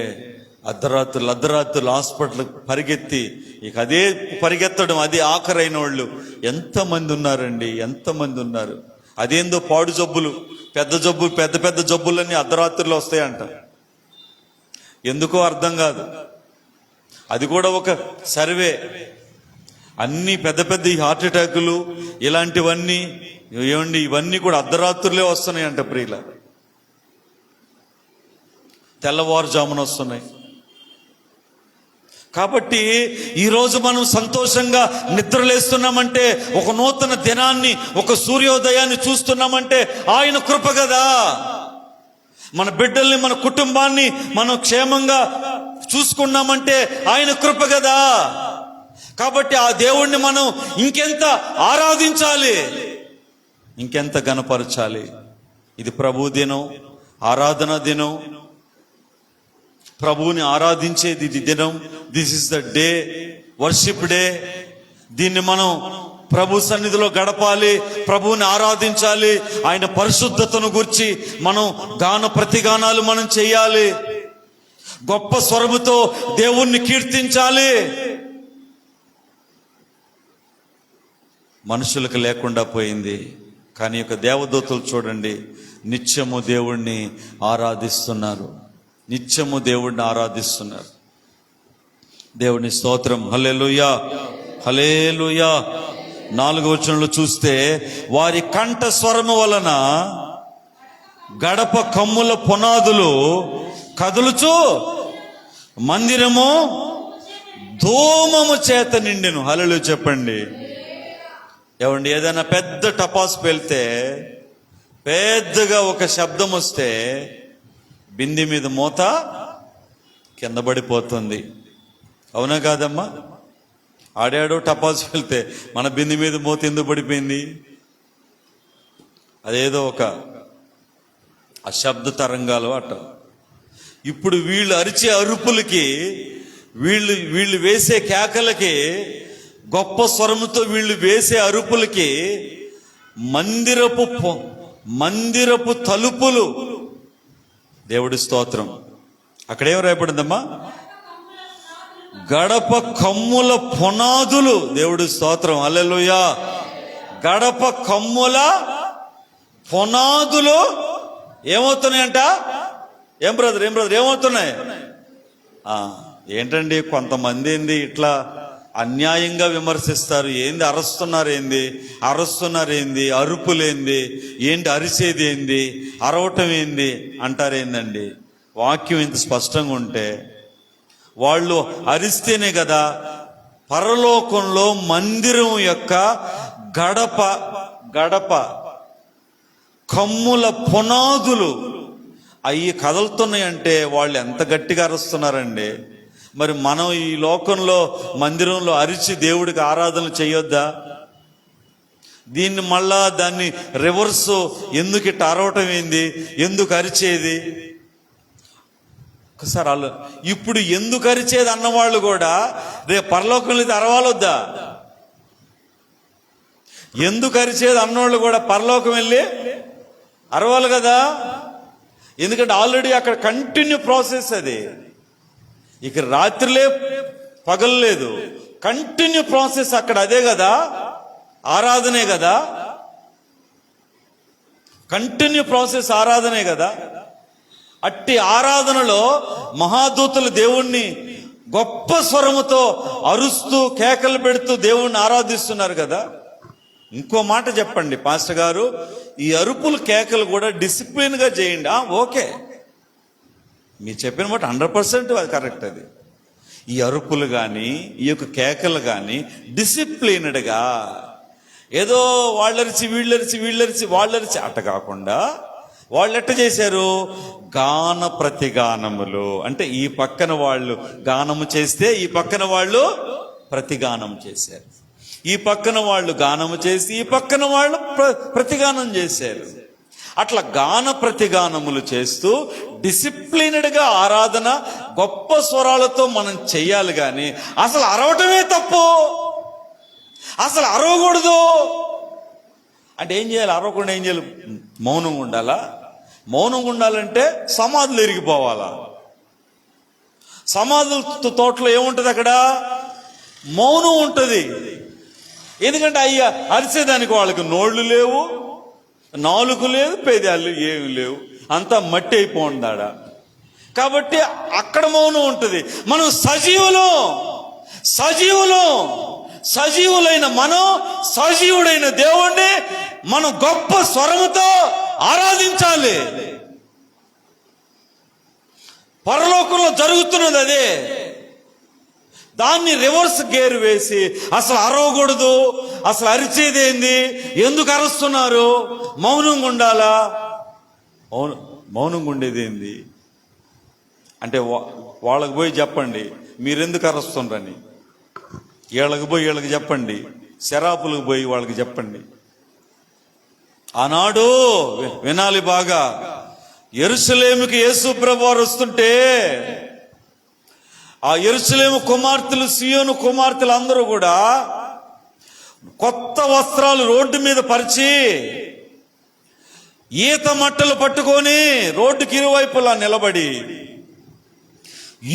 అర్ధరాత్రులు హాస్పిటల్ పరిగెత్తి, ఇక అదే పరిగెత్తడం, అది ఆఖరైన వాళ్ళు ఎంతమంది ఉన్నారండి, ఎంతమంది ఉన్నారు. అదేందో పాడు జబ్బులు, పెద్ద పెద్ద జబ్బులన్నీ అర్ధరాత్రిలో వస్తాయంట. ఎందుకో అర్థం కాదు. అది కూడా ఒక సర్వే. అన్ని పెద్ద ఈ హార్ట్ అటాకులు ఇలాంటివన్నీ ఏమండి, ఇవన్నీ కూడా అర్ధరాత్రులే వస్తున్నాయంట ప్రియుల, తెల్లవారుజామున వస్తున్నాయి. కాబట్టి ఈరోజు మనం సంతోషంగా నిద్రలేస్తున్నామంటే, ఒక నూతన దినాన్ని, ఒక సూర్యోదయాన్ని చూస్తున్నామంటే ఆయన కృప కదా. మన బిడ్డల్ని, మన కుటుంబాన్ని మనం క్షేమంగా చూసుకున్నామంటే ఆయన కృప కదా. కాబట్టి ఆ దేవుణ్ణి మనం ఇంకెంత ఆరాధించాలి, ఇంకెంత గణపరచాలి. ఇది ప్రభు దినం, ఆరాధన దినం, ప్రభువుని ఆరాధించేది ఇది దినం. This is the day, worship day. దీన్ని మనం ప్రభు సన్నిధిలో గడపాలి, ప్రభువుని ఆరాధించాలి. ఆయన పరిశుద్ధతను గురించి మనం గాన ప్రతిగానాలు మనం చెయ్యాలి. గొప్ప స్వరముతో దేవుణ్ణి కీర్తించాలి. మనుషులకు లేకుండా పోయింది, కానీ ఒక దేవదూతలు చూడండి, నిత్యము దేవుణ్ణి ఆరాధిస్తున్నారు, నిత్యము దేవుణ్ణి ఆరాధిస్తున్నారు. దేవుని స్తోత్రం, హల్లెలూయా హల్లెలూయా. 4వ వచనంలో చూస్తే, వారి కంఠ స్వరము వలన గడప కమ్ముల పునాదులు కదులుచు మందిరము ధూమము చేత నిండెను. హల్లెలూయా చెప్పండి. ఏమండి, ఏదైనా పెద్ద టపాసు పేలితే, పెద్దగా ఒక శబ్దం వస్తే బింది మీద మూత కింద పడిపోతుంది, అవునా కాదమ్మా? ఆడాడో టపాసు వెళ్తే మన బింది మీద మూత ఎందుకు పడిపోయింది? అదేదో ఒక అశబ్ద తరంగాలు అట్ట. ఇప్పుడు వీళ్ళు అరిచే అరుపులకి, వీళ్ళు వేసే కేకలకి, గొప్ప స్వరముతో వీళ్ళు వేసే అరుపులకి మందిరపు తలుపులు, దేవుడి స్తోత్రం, అక్కడేం రాయబడిందమ్మా? గడప కమ్ముల పునాదులు, దేవుడి స్తోత్రం, హల్లెలూయా. గడప కమ్ముల పునాదులు ఏమవుతున్నాయంట? ఏం బ్రదర్ ఏమవుతున్నాయి? ఏంటండి, కొంతమంది ఏంది ఇట్లా అన్యాయంగా విమర్శిస్తారు. ఏంది అరుస్తున్నారేంది, అరుపులేంది, ఏంటి అరిసేది ఏంది, అరవటం ఏంది అంటారేందండి? వాక్యం ఇంత స్పష్టంగా ఉంటే, వాళ్ళు అరిస్తేనే కదా పరలోకంలో మందిరం యొక్క గడప కమ్ముల పునాదులు అవి కదులుతున్నాయంటే వాళ్ళు ఎంత గట్టిగా అరుస్తున్నారండి. మరి మనం ఈ లోకంలో మందిరంలో అరిచి దేవుడికి ఆరాధన చేయొద్దా? దీన్ని మళ్ళా దాన్ని రివర్స్ ఎందుకు ఇట్లా అరవటం ఏంది, ఎందుకు అరిచేది? ఒకసారి ఇప్పుడు ఎందుకు అరిచేది అన్నవాళ్ళు కూడా రేపు పరలోకం లేదు అరవాలొద్దా? ఎందుకు అరిచేది అన్నవాళ్ళు కూడా పరలోకం వెళ్ళి అరవాలి కదా. ఎందుకంటే ఆల్రెడీ అక్కడ కంటిన్యూ ప్రాసెస్ అది. ఇక రాత్రిలే పగలలేదు, కంటిన్యూ ప్రాసెస్ అక్కడ అదే కదా, ఆరాధనే కదా, కంటిన్యూ ప్రాసెస్ ఆరాధనే కదా. అట్టి ఆరాధనలో మహాదూతలు దేవుణ్ణి గొప్ప స్వరముతో అరుస్తూ కేకలు పెడుతూ దేవుణ్ణి ఆరాధిస్తున్నారు కదా. ఇంకో మాట చెప్పండి పాస్టర్ గారు, ఈ అరుపులు కేకలు కూడా డిసిప్లిన్ గా చేయండి. ఓకే, మీరు చెప్పిన మాట 100% అది కరెక్ట్. అది ఈ అరుపులు కానీ ఈ యొక్క కేకలు కానీ డిసిప్లిన్డ్గా, ఏదో వాళ్ళరిచి వీళ్ళరిచి వాళ్ళరిచి అట్ట కాకుండా వాళ్ళు ఎట్ట చేశారు? గాన ప్రతిగానములు. అంటే ఈ పక్కన వాళ్ళు గానము చేస్తే ఈ పక్కన వాళ్ళు ప్రతిగానం చేశారు, ఈ పక్కన వాళ్ళు గానము చేసి ఈ పక్కన వాళ్ళు ప్రతిగానం చేశారు. అట్లా గాన ప్రతిగానములు చేస్తూ డిసిప్లిన్డ్గా ఆరాధన గొప్ప స్వరాలతో మనం చెయ్యాలి. కానీ అసలు అరవటమే తప్పు, అసలు అరవకూడదు. అంటే ఏం చేయాలి? అరవకుండా ఏం చేయాలి? మౌనంగా ఉండాలా? మౌనంగా ఉండాలంటే సమాధులు ఎరిగిపోవాలా? సమాధుల తోటలో ఏముంటది? అక్కడ మౌనం ఉంటుంది. ఎందుకంటే అయ్యా అరిసేదానికి వాళ్ళకి నోళ్లు లేవు, నాలుగు లేదు, పేదాలు ఏమి లేవు, అంతా మట్టి అయిపోందాడ. కాబట్టి అక్కడ మౌనం ఉంటుంది. మనం సజీవులైన మనం సజీవుడైన దేవుణ్ణి మనం గొప్ప స్వరముతో ఆరాధించాలి. పరలోకంలో జరుగుతున్నది అదే. దాన్ని రివర్స్ గేర్ వేసి అసలు అరవకూడదు, అసలు అరిచేదేంది, ఎందుకు అరుస్తున్నారు, మౌనంగా ఉండాలా? మౌనంగా ఉండేది ఏంది అంటే వాళ్ళకి పోయి చెప్పండి మీరెందుకు అరుస్తుండ్రని. వీళ్ళకి పోయి వీళ్ళకి చెప్పండి, శరాపులకు పోయి వాళ్ళకి చెప్పండి. ఆనాడు వినాలి బాగా, యెరూషలేముకి యేసు ప్రభువారు వస్తుంటే ఆ యెరూషలేము కుమార్తెలు, సియోను కుమార్తెలు అందరూ కూడా కొత్త వస్త్రాలు రోడ్డు మీద పరిచి ఈత మట్టలు పట్టుకొని రోడ్డుకి ఇరువైపులా నిలబడి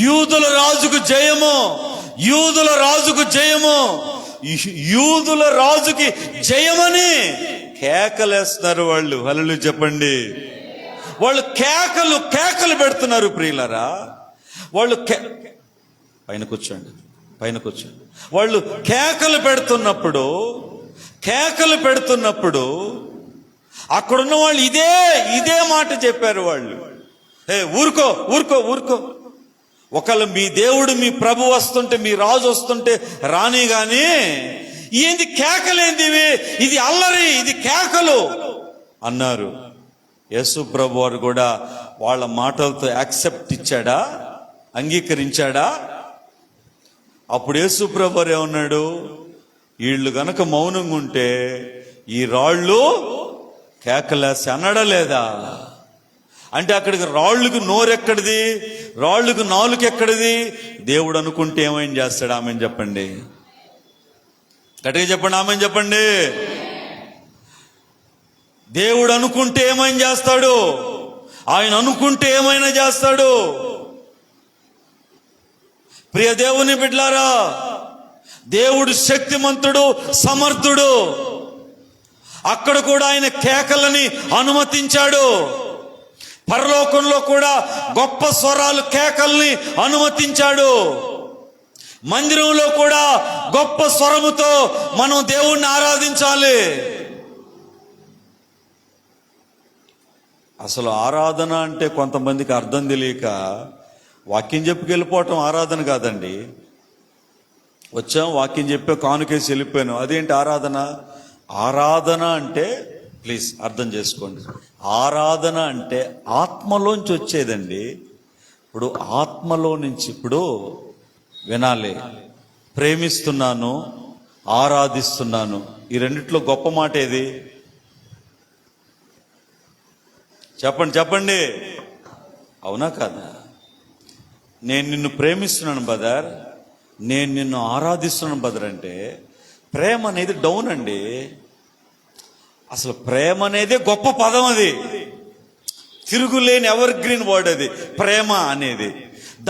యూదుల రాజుకు జయము, యూదుల రాజుకు జయము, యూదుల రాజుకి జయమని కేకలేస్తున్నారు వాళ్ళు. హల్లెలూయా చెప్పండి. వాళ్ళు కేకలు పెడుతున్నారు ప్రియులారా. వాళ్ళు పైన కూర్చోండి. వాళ్ళు కేకలు పెడుతున్నప్పుడు అక్కడున్న వాళ్ళు ఇదే మాట చెప్పారు. వాళ్ళు ఊరుకో ఒకళ్ళు మీ దేవుడు మీ ప్రభు వస్తుంటే, మీ రాజు వస్తుంటే రాని గాని ఏంది కేకలేంది, ఇది అల్లరి, ఇది కేకలు అన్నారు. యేసు ప్రభు వారు కూడా వాళ్ళ మాటలతో యాక్సెప్ట్ ఇచ్చాడా, అంగీకరించాడా? అప్పుడు యేసు ప్రభు వారు ఏమన్నాడు? వీళ్ళు గనక మౌనంగా ఉంటే ఈ రాళ్ళు కేకలేసి అన్నాడా లేదా? అంటే అక్కడికి రాళ్ళకు నోరెక్కడిది, రాళ్ళకు నాలుకెక్కడిది? దేవుడు అనుకుంటే ఏమైనా చేస్తాడు? ఆమెను చెప్పండి, గట్టిగా చెప్పండి, ఆమెను చెప్పండి. దేవుడు అనుకుంటే ఏమైనా చేస్తాడు, ఆయన అనుకుంటే ఏమైనా చేస్తాడు. ప్రియ దేవుని బిడ్డలారా, దేవుడు శక్తిమంతుడు, సమర్థుడు. అక్కడ కూడా ఆయన కేకలని అనుమతించాడు. పరలోకంలో కూడా గొప్ప స్వరాలు, కేకల్ని అనుమతించాడు. మందిరంలో కూడా గొప్ప స్వరముతో మనం దేవుణ్ణి ఆరాధించాలి. అసలు ఆరాధన అంటే కొంతమందికి అర్థం తెలియక వాక్యం చెప్పుకెళ్ళిపోవటం ఆరాధన కాదండి. వచ్చాం, వాక్యం చెప్పే కానుకేసి వెళ్ళిపోయాను, అదేంటి ఆరాధన? ఆరాధన అంటే ప్లీజ్ అర్థం చేసుకోండి, ఆరాధన అంటే ఆత్మలోంచి వచ్చేదండి. ఇప్పుడు ఆత్మలో నుంచి, ఇప్పుడు వినాలి, ప్రేమిస్తున్నాను, ఆరాధిస్తున్నాను, ఈ రెండిట్లో గొప్ప మాట ఏది? చెప్పండి, అవునా కాదా? నేను నిన్ను ప్రేమిస్తున్నాను బ్రదర్, నేను నిన్ను ఆరాధిస్తున్నాను బ్రదర్ అంటే ప్రేమ అనేది డౌన్ అండి. అసలు ప్రేమ అనేది గొప్ప పదం, అది తిరుగులేని ఎవర్ గ్రీన్ వర్డ్ అది ప్రేమ అనేది.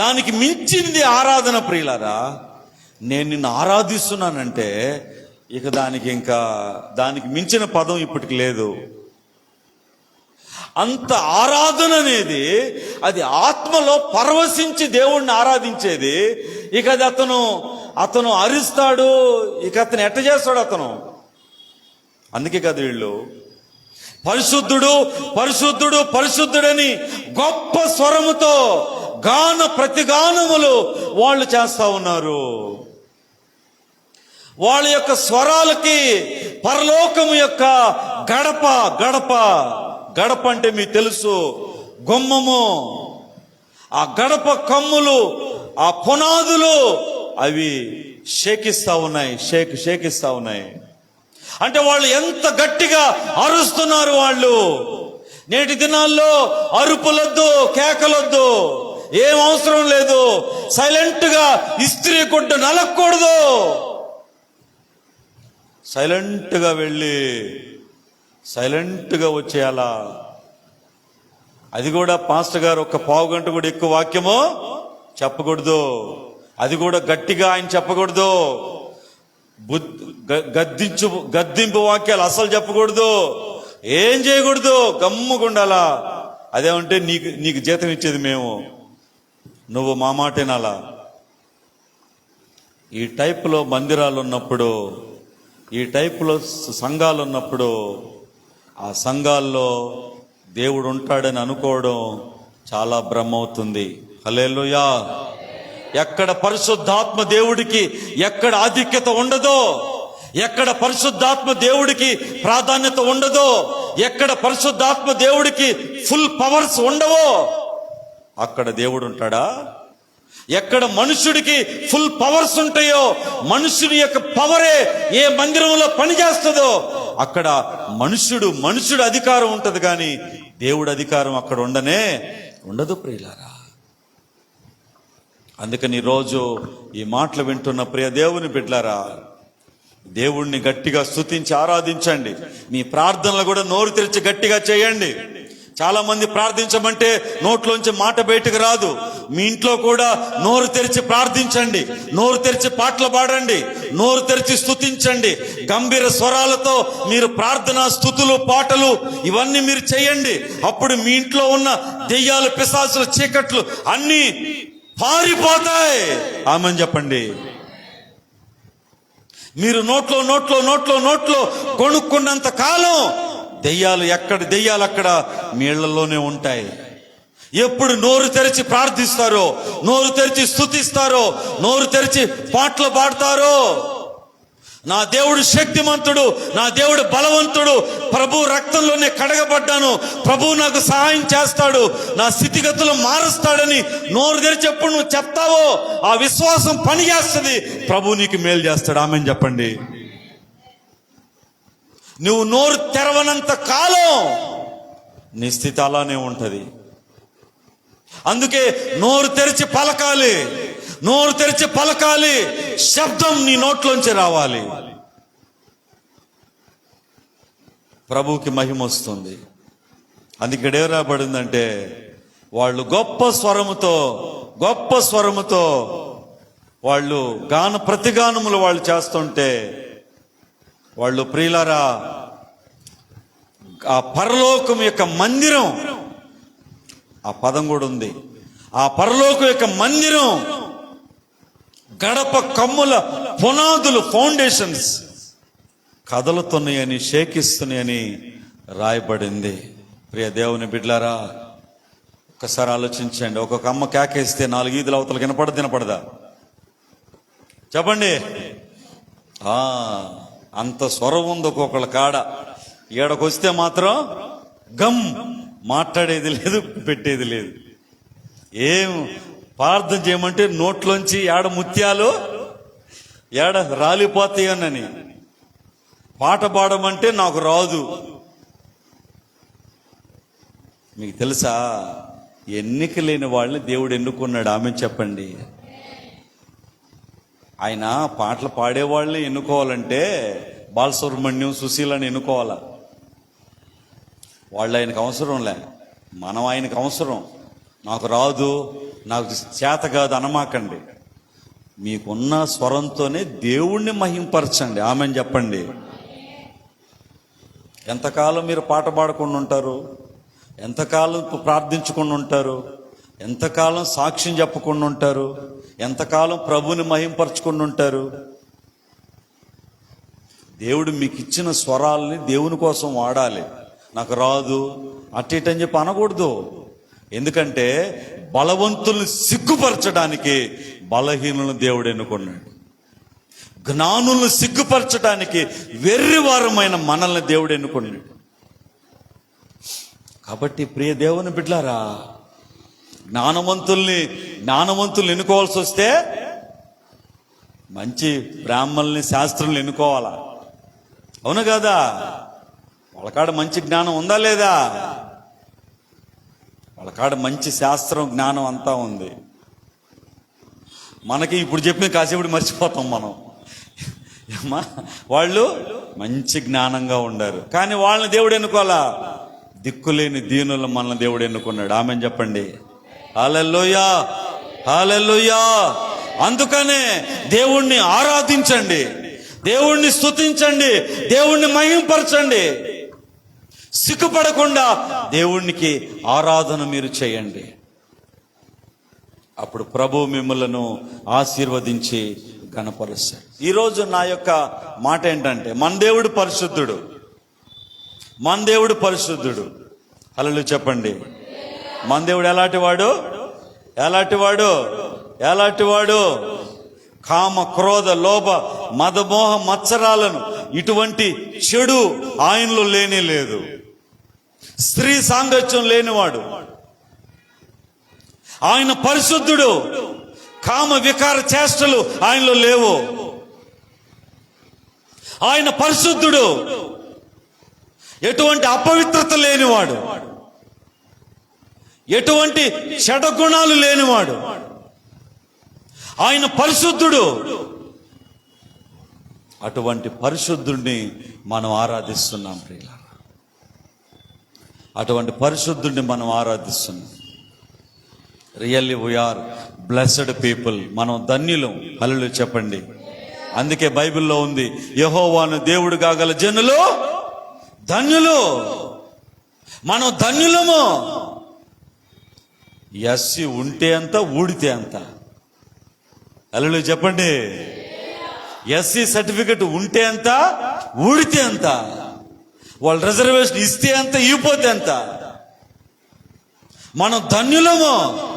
దానికి మించింది ఆరాధన ప్రియులారా. నేను నిన్ను ఆరాధిస్తున్నానంటే ఇక దానికి మించిన పదం ఇప్పటికి లేదు. అంత ఆరాధన అనేది అది ఆత్మలో పరవశించి దేవుణ్ణి ఆరాధించేది. ఇక అది అతను అరుస్తాడు, ఇక అతను ఎట్ట చేస్తాడు అతను. అందుకే కదా వీళ్ళు పరిశుద్ధుడు పరిశుద్ధుడు పరిశుద్ధుడని గొప్ప స్వరముతో ప్రతిగానములు వాళ్ళు చేస్తా ఉన్నారు. వాళ్ళ యొక్క స్వరాలకి పరలోకము యొక్క గడప అంటే మీకు తెలుసు, గుమ్మము, ఆ గడప కమ్ములు, ఆ పునాదులు అవి షేకిస్తా ఉన్నాయి, షేకిస్తా ఉన్నాయి. అంటే వాళ్ళు ఎంత గట్టిగా అరుస్తున్నారు. వాళ్ళు నేటి దినాల్లో అరుపులొద్దు, కేకలొద్దు, ఏం అవసరం లేదు. సైలెంట్ గా ఇస్త్రీ గుడ్డ నలగకూడదు. సైలెంట్ గా వెళ్ళి సైలెంట్ గా వచ్చేయాలా. అది కూడా పాస్టర్ గారు ఒక పావు గంట కూడా ఎక్కువ వాక్యమో చెప్పకూడదు. అది కూడా గట్టిగా ఆయన చెప్పకూడదు. గద్దింపు వాక్యాలు అసలు చెప్పకూడదు. ఏం చేయకూడదు, గమ్ముకుండాలా. అదేమంటే నీకు జీతం ఇచ్చేది మేము, నువ్వు మా మాటేనాలా. ఈ టైపులో మందిరాలు ఉన్నప్పుడు, ఈ టైపులో సంఘాలు ఉన్నప్పుడు, ఆ సంఘాల్లో దేవుడు ఉంటాడని అనుకోవడం చాలా భ్రమ అవుతుంది. హల్లెలూయా. ఎక్కడ పరిశుద్ధాత్మ దేవుడికి ఎక్కడ ఆధిక్యత ఉండదో, ఎక్కడ పరిశుద్ధాత్మ దేవుడికి ప్రాధాన్యత ఉండదో, ఎక్కడ పరిశుద్ధాత్మ దేవుడికి ఫుల్ పవర్స్ ఉండవో అక్కడ దేవుడు ఉంటాడా? ఎక్కడ మనుషుడికి ఫుల్ పవర్స్ ఉంటాయో, మనుషుడి యొక్క పవరే ఏ మందిరంలో పనిచేస్తుందో అక్కడ మనుషుడు అధికారం ఉంటది, కానీ దేవుడి అధికారం అక్కడ ఉండదు ప్రియులారా. అందుకని ఈరోజు ఈ మాటలు వింటున్న ప్రియ దేవుని బిడ్డలారా, దేవుణ్ణి గట్టిగా స్తుతించి ఆరాధించండి. మీ ప్రార్థనలు కూడా నోరు తెరిచి గట్టిగా చేయండి. చాలా మంది ప్రార్థించమంటే నోట్లోంచి మాట బయటకు రాదు. మీ ఇంట్లో కూడా నోరు తెరిచి ప్రార్థించండి, నోరు తెరిచి పాటలు పాడండి, నోరు తెరిచి స్తుతించండి. గంభీర స్వరాలతో మీరు ప్రార్థన, స్తుతులు, పాటలు ఇవన్నీ మీరు చేయండి. అప్పుడు మీ ఇంట్లో ఉన్న దెయ్యాలు, పిశాచులు, చీకట్లు అన్నీ పారిపోతాయి. ఆమేన్ చెప్పండి. మీరు నోట్లో కొనుక్కున్నంత కాలం దెయ్యాలు అక్కడ మీ ఇళ్లలోనే ఉంటాయి. ఎప్పుడు నోరు తెరిచి ప్రార్థిస్తారో, నోరు తెరిచి స్తుతిస్తారో, నోరు తెరిచి పాటలు పాడతారో, నా దేవుడు శక్తిమంతుడు, నా దేవుడు బలవంతుడు, ప్రభు రక్తంలోనే కడగబడ్డాను, ప్రభు నాకు సహాయం చేస్తాడు, నా స్థితిగతులు మారుస్తాడని నోరు తెరిచి ఎప్పుడు నువ్వు చెప్తావో ఆ విశ్వాసం పనిచేస్తుంది. ప్రభు నీకు మేలు చేస్తాడు. ఆమేన్ చెప్పండి. నువ్వు నోరు తెరవనంత కాలం నీ స్థితి అలానే ఉంటది. అందుకే నోరు తెరిచి పలకాలి, శబ్దం నీ నోట్లోంచి రావాలి. ప్రభువుకి మహిమ వస్తుంది. అందుకే ఇక్కడ ఏం రాబడిందంటే, వాళ్ళు గొప్ప స్వరముతో వాళ్ళు ప్రతిగానములు వాళ్ళు చేస్తుంటే, వాళ్ళు ప్రియులారా ఆ పరలోకం యొక్క మందిరం, ఆ పదం కూడా ఉంది, ఆ పరలోకం యొక్క మందిరం గడప కమ్ముల పునాదులు, ఫౌండేషన్స్ కదలుతున్నాయని, షేకిస్తున్నాయని రాయబడింది. ప్రియ దేవుని బిడ్డలారా, ఒక్కసారి ఆలోచించండి. ఒక్కొక్క అమ్మ కేకేస్తే 4 ఈదుల అవతల వినపడదా? చెప్పండి. అంత స్వరం ఉంది ఒక్కొక్కళ్ళ కాడ. ఈడకొస్తే మాత్రం మాట్లాడేది లేదు, పెట్టేది లేదు. ఏం ప్రార్థన చేయమంటే నోట్లోంచి ముత్యాలు రాలిపోతాయనని, పాట పాడమంటే నాకు రాదు. మీకు తెలుసా, ఎన్నిక లేని వాళ్ళని దేవుడు ఎన్నుకున్నాడు. ఆమె చెప్పండి. ఆయన పాటలు పాడేవాళ్ళని ఎన్నుకోవాలంటే బాలసుబ్రహ్మణ్యం, సుశీలని ఎన్నుకోవాలా. వాళ్ళు ఆయనకు అవసరంలే, మనం ఆయనకు అవసరం. నాకు రాదు, నాకు చేత కాదు అనమాకండి. మీకున్న స్వరంతోనే దేవుణ్ణి మహింపరచండి. ఆమెను చెప్పండి. ఎంతకాలం మీరు పాట పాడకుండా ఉంటారు? ఎంతకాలం ప్రార్థించకుండా ఉంటారు? ఎంతకాలం సాక్ష్యం చెప్పకుండా ఉంటారు? ఎంతకాలం ప్రభుని మహింపరచకుండా ఉంటారు? దేవుడు మీకు ఇచ్చిన స్వరాల్ని దేవుని కోసం వాడాలి. నాకు రాదు అటు ఇటు అని చెప్పి అనకూడదు. ఎందుకంటే బలవంతుల్ని సిగ్గుపరచడానికి బలహీనులను దేవుడు ఎన్నుకున్నాడు. జ్ఞానులను సిగ్గుపరచడానికి వెర్రివారమైన మనల్ని దేవుడు ఎన్నుకున్నాడు. కాబట్టి ప్రియ దేవుని బిడ్డలారా, జ్ఞానవంతుల్ని ఎన్నుకోవాల్సి వస్తే మంచి బ్రాహ్మణుల్ని, శాస్త్రుల్ని ఎన్నుకోవాలా. అవును కదా? వాళ్ళకాడ మంచి జ్ఞానం ఉందా లేదా? వాళ్ళకాడ మంచి శాస్త్రం, జ్ఞానం అంతా ఉంది. మనకి ఇప్పుడు చెప్పిన కాసేపుడు మర్చిపోతాం మనం. వాళ్ళు మంచి జ్ఞానంగా ఉండారు, కానీ వాళ్ళని దేవుడు ఎన్నుకోవాలా. దిక్కులేని దీనులు మనల్ని దేవుడు ఎన్నుకున్నాడు. ఆమెను చెప్పండి. హల్లెలూయా, హల్లెలూయా. అందుకనే దేవుణ్ణి ఆరాధించండి, దేవుణ్ణి స్తుతించండి, దేవుణ్ణి మహింపరచండి. సిగ్గుపడకుండా దేవునికి ఆరాధన మీరు చేయండి. అప్పుడు ప్రభు మిమ్మలను ఆశీర్వదించి ఘనపరుస్తాడు. ఈరోజు నా యొక్క మాట ఏంటంటే, మన దేవుడు పరిశుద్ధుడు, మన దేవుడు పరిశుద్ధుడు. హల్లెలూయా చెప్పండి. మన దేవుడు ఎలాంటివాడు? ఎలాంటివాడు? కామ, క్రోధ, లోభ, మదమోహ మత్సరాలను, ఇటువంటి చెడు ఆయనలో లేనే లేదు. స్త్రీ సాంగత్యం లేనివాడు. ఆయన పరిశుద్ధుడు. కామ వికార చేష్టలు ఆయనలో లేవు. ఆయన పరిశుద్ధుడు. ఎటువంటి అపవిత్రత లేనివాడు, ఎటువంటి చెడ గుణాలు లేనివాడు. ఆయన పరిశుద్ధుడు. అటువంటి పరిశుద్ధుడిని మనం ఆరాధిస్తున్నాం ప్రియులారా. అటువంటి పరిశుద్ధుడిని మనం ఆరాధిస్తున్నాం. Really we are blessed people. మనం ధన్యులం. హల్లెలూయా చెప్పండి. అందుకే బైబిల్లో ఉంది, యెహోవాను దేవుడు కాగల జనులు ధన్యులు. మనం ధన్యులము. ఎస్సి ఉంటే అంత, ఊడితే అంత. హల్లెలూయా చెప్పండి. ఎస్సీ సర్టిఫికెట్ ఉంటే అంత, ఊడితే అంత. వాళ్ళు రిజర్వేషన్ ఇస్తే అంత, ఇవ్వపోతే అంత. మనం ధన్యులము.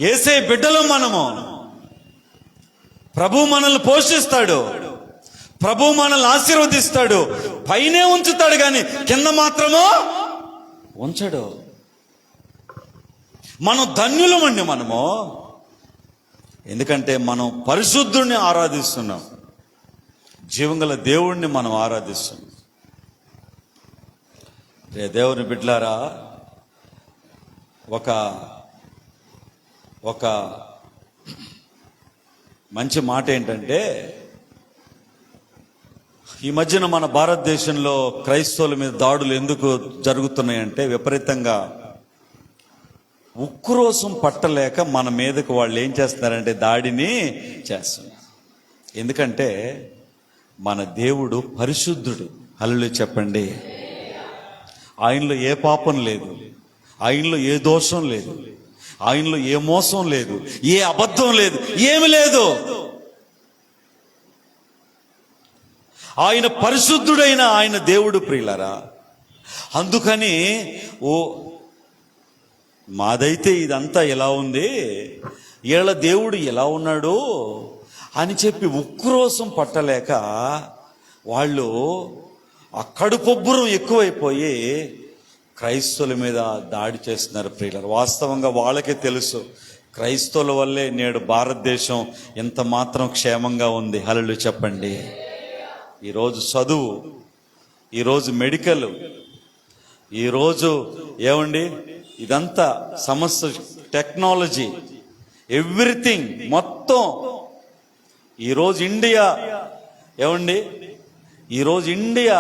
యేసయ్య బిడ్డలం మనము. ప్రభు మనల్ని పోషిస్తాడు, ప్రభు మనల్ని ఆశీర్వదిస్తాడు. పైనే ఉంచుతాడు కానీ కింద మాత్రము ఉంచడు. మనం ధన్యులమండి మనము. ఎందుకంటే మనం పరిశుద్ధుడిని ఆరాధిస్తున్నాం, జీవంగల దేవుణ్ణి మనం ఆరాధిస్తున్నాం. దేవుని బిడ్డలారా, ఒక మంచి మాట ఏంటంటే, ఈ మధ్యన మన భారతదేశంలో క్రైస్తవుల మీద దాడులు ఎందుకు జరుగుతున్నాయంటే, విపరీతంగా ఉక్రోషం పట్టలేక మన మీదకు వాళ్ళు ఏం చేస్తున్నారంటే దాడిని చేస్తున్నారు. ఎందుకంటే మన దేవుడు పరిశుద్ధుడు. హల్లెలూయా చెప్పండి. ఆయనలో ఏ పాపం లేదు, ఆయనలో ఏ దోషం లేదు, ఆయనలో ఏ మోసం లేదు, ఏ అబద్ధం లేదు, ఏమి లేదు. ఆయన పరిశుద్ధుడైన ఆయన దేవుడు ప్రియులారా. అందుకని మాదైతే ఇదంతా ఎలా ఉంది, వీళ్ళ దేవుడు ఎలా ఉన్నాడు అని చెప్పి ఉక్రోషం పట్టలేక వాళ్ళు ఆ కడుపొబ్బురం ఎక్కువైపోయి క్రైస్తవుల మీద దాడి చేస్తున్నారు ప్రియులారా. వాస్తవంగా వాళ్ళకే తెలుసు, క్రైస్తవుల వల్లే నేడు భారతదేశం ఎంత మాత్రం క్షేమంగా ఉంది. హల్లెలూయా చెప్పండి. ఈరోజు చదువు, ఈరోజు మెడికల్, ఈరోజు ఏమండి ఇదంతా సమస్య, టెక్నాలజీ, ఎవ్రీథింగ్ మొత్తం. ఈరోజు ఇండియా ఏమండి, ఈరోజు ఇండియా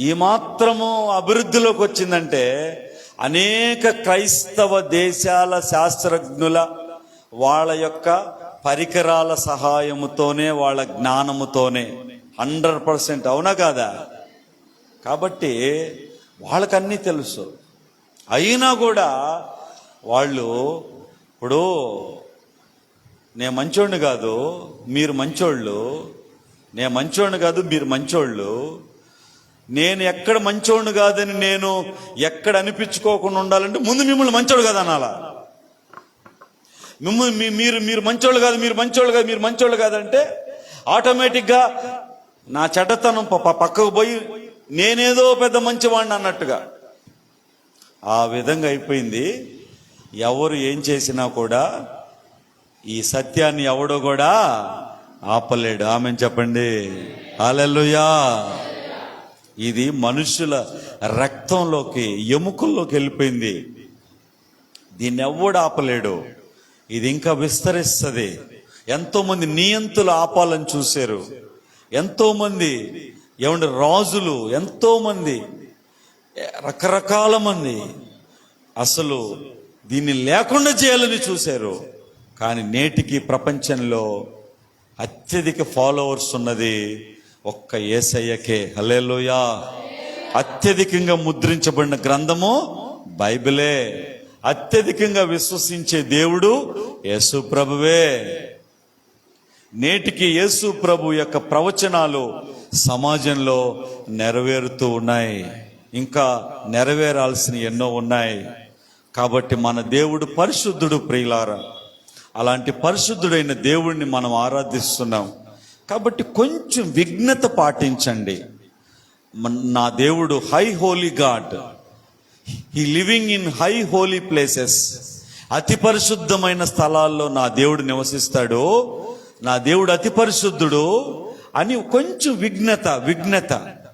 ఈ మాత్రము అభివృద్ధిలోకి వచ్చిందంటే అనేక క్రైస్తవ దేశాల శాస్త్రజ్ఞుల వాళ్ళ యొక్క పరికరాల సహాయముతోనే, వాళ్ళ జ్ఞానముతోనే. 100%. అవునా కాదా? కాబట్టి వాళ్ళకన్నీ తెలుసు. అయినా కూడా వాళ్ళు ఇప్పుడు నేను మంచోడిని కాదు మీరు మంచోళ్ళు, నేను మంచోడిని కాదు మీరు మంచోళ్ళు, నేను ఎక్కడ మంచోడిని కాదని నేను ఎక్కడ అనిపించుకోకుండా ఉండాలంటే ముందు మిమ్మల్ని మంచోడు కదా అనాలా. మిమ్మల్ని మీరు మంచోళ్ళు కాదు, మీరు మంచోళ్ళు కాదు, మీరు మంచోళ్ళు కాదంటే ఆటోమేటిక్గా నా చెడ్డతనం పక్కకు పోయి నేనేదో పెద్ద మంచివాడిని అన్నట్టుగా ఆ విధంగా అయిపోయింది. ఎవరు ఏం చేసినా కూడా ఈ సత్యాన్ని ఎవడో కూడా ఆపలేడు. ఆమెన్ చెప్పండి. హల్లెలూయా. ఇది మనుషుల రక్తంలోకి, ఎముకల్లోకి వెళ్ళిపోయింది. దీన్ని ఎవడు ఆపలేడు. ఇది ఇంకా విస్తరిస్తుంది. ఎంతో మంది నియంతులు ఆపాలని చూశారు. ఎంతో మంది ఏమంటే రాజులు, ఎంతో మంది, రకరకాల మంది అసలు దీన్ని లేకుండా చేయాలని చూశారు. కానీ నేటికి ప్రపంచంలో అత్యధిక ఫాలోవర్స్ ఉన్నది ఒక్క యేసయ్యకే. హల్లెలూయా. అత్యధికంగా ముద్రించబడిన గ్రంథము బైబిలే. అత్యధికంగా విశ్వసించే దేవుడు యేసు ప్రభువే. నేటికి యేసు ప్రభు యొక్క ప్రవచనాలు సమాజంలో నెరవేరుతూ ఉన్నాయి. ఇంకా నెరవేరాల్సిన ఎన్నో ఉన్నాయి. కాబట్టి మన దేవుడు పరిశుద్ధుడు ప్రియులారా. అలాంటి పరిశుద్ధుడైన దేవుడిని మనం ఆరాధిస్తున్నాం. కాబట్టి కొంచెం విఘ్నత పాటించండి. నా దేవుడు high Holi God, he living in high holy places. అతి పరిశుద్ధమైన స్థలాల్లో నా దేవుడు నివసిస్తాడు, నా దేవుడు అతి పరిశుద్ధుడు అని కొంచెం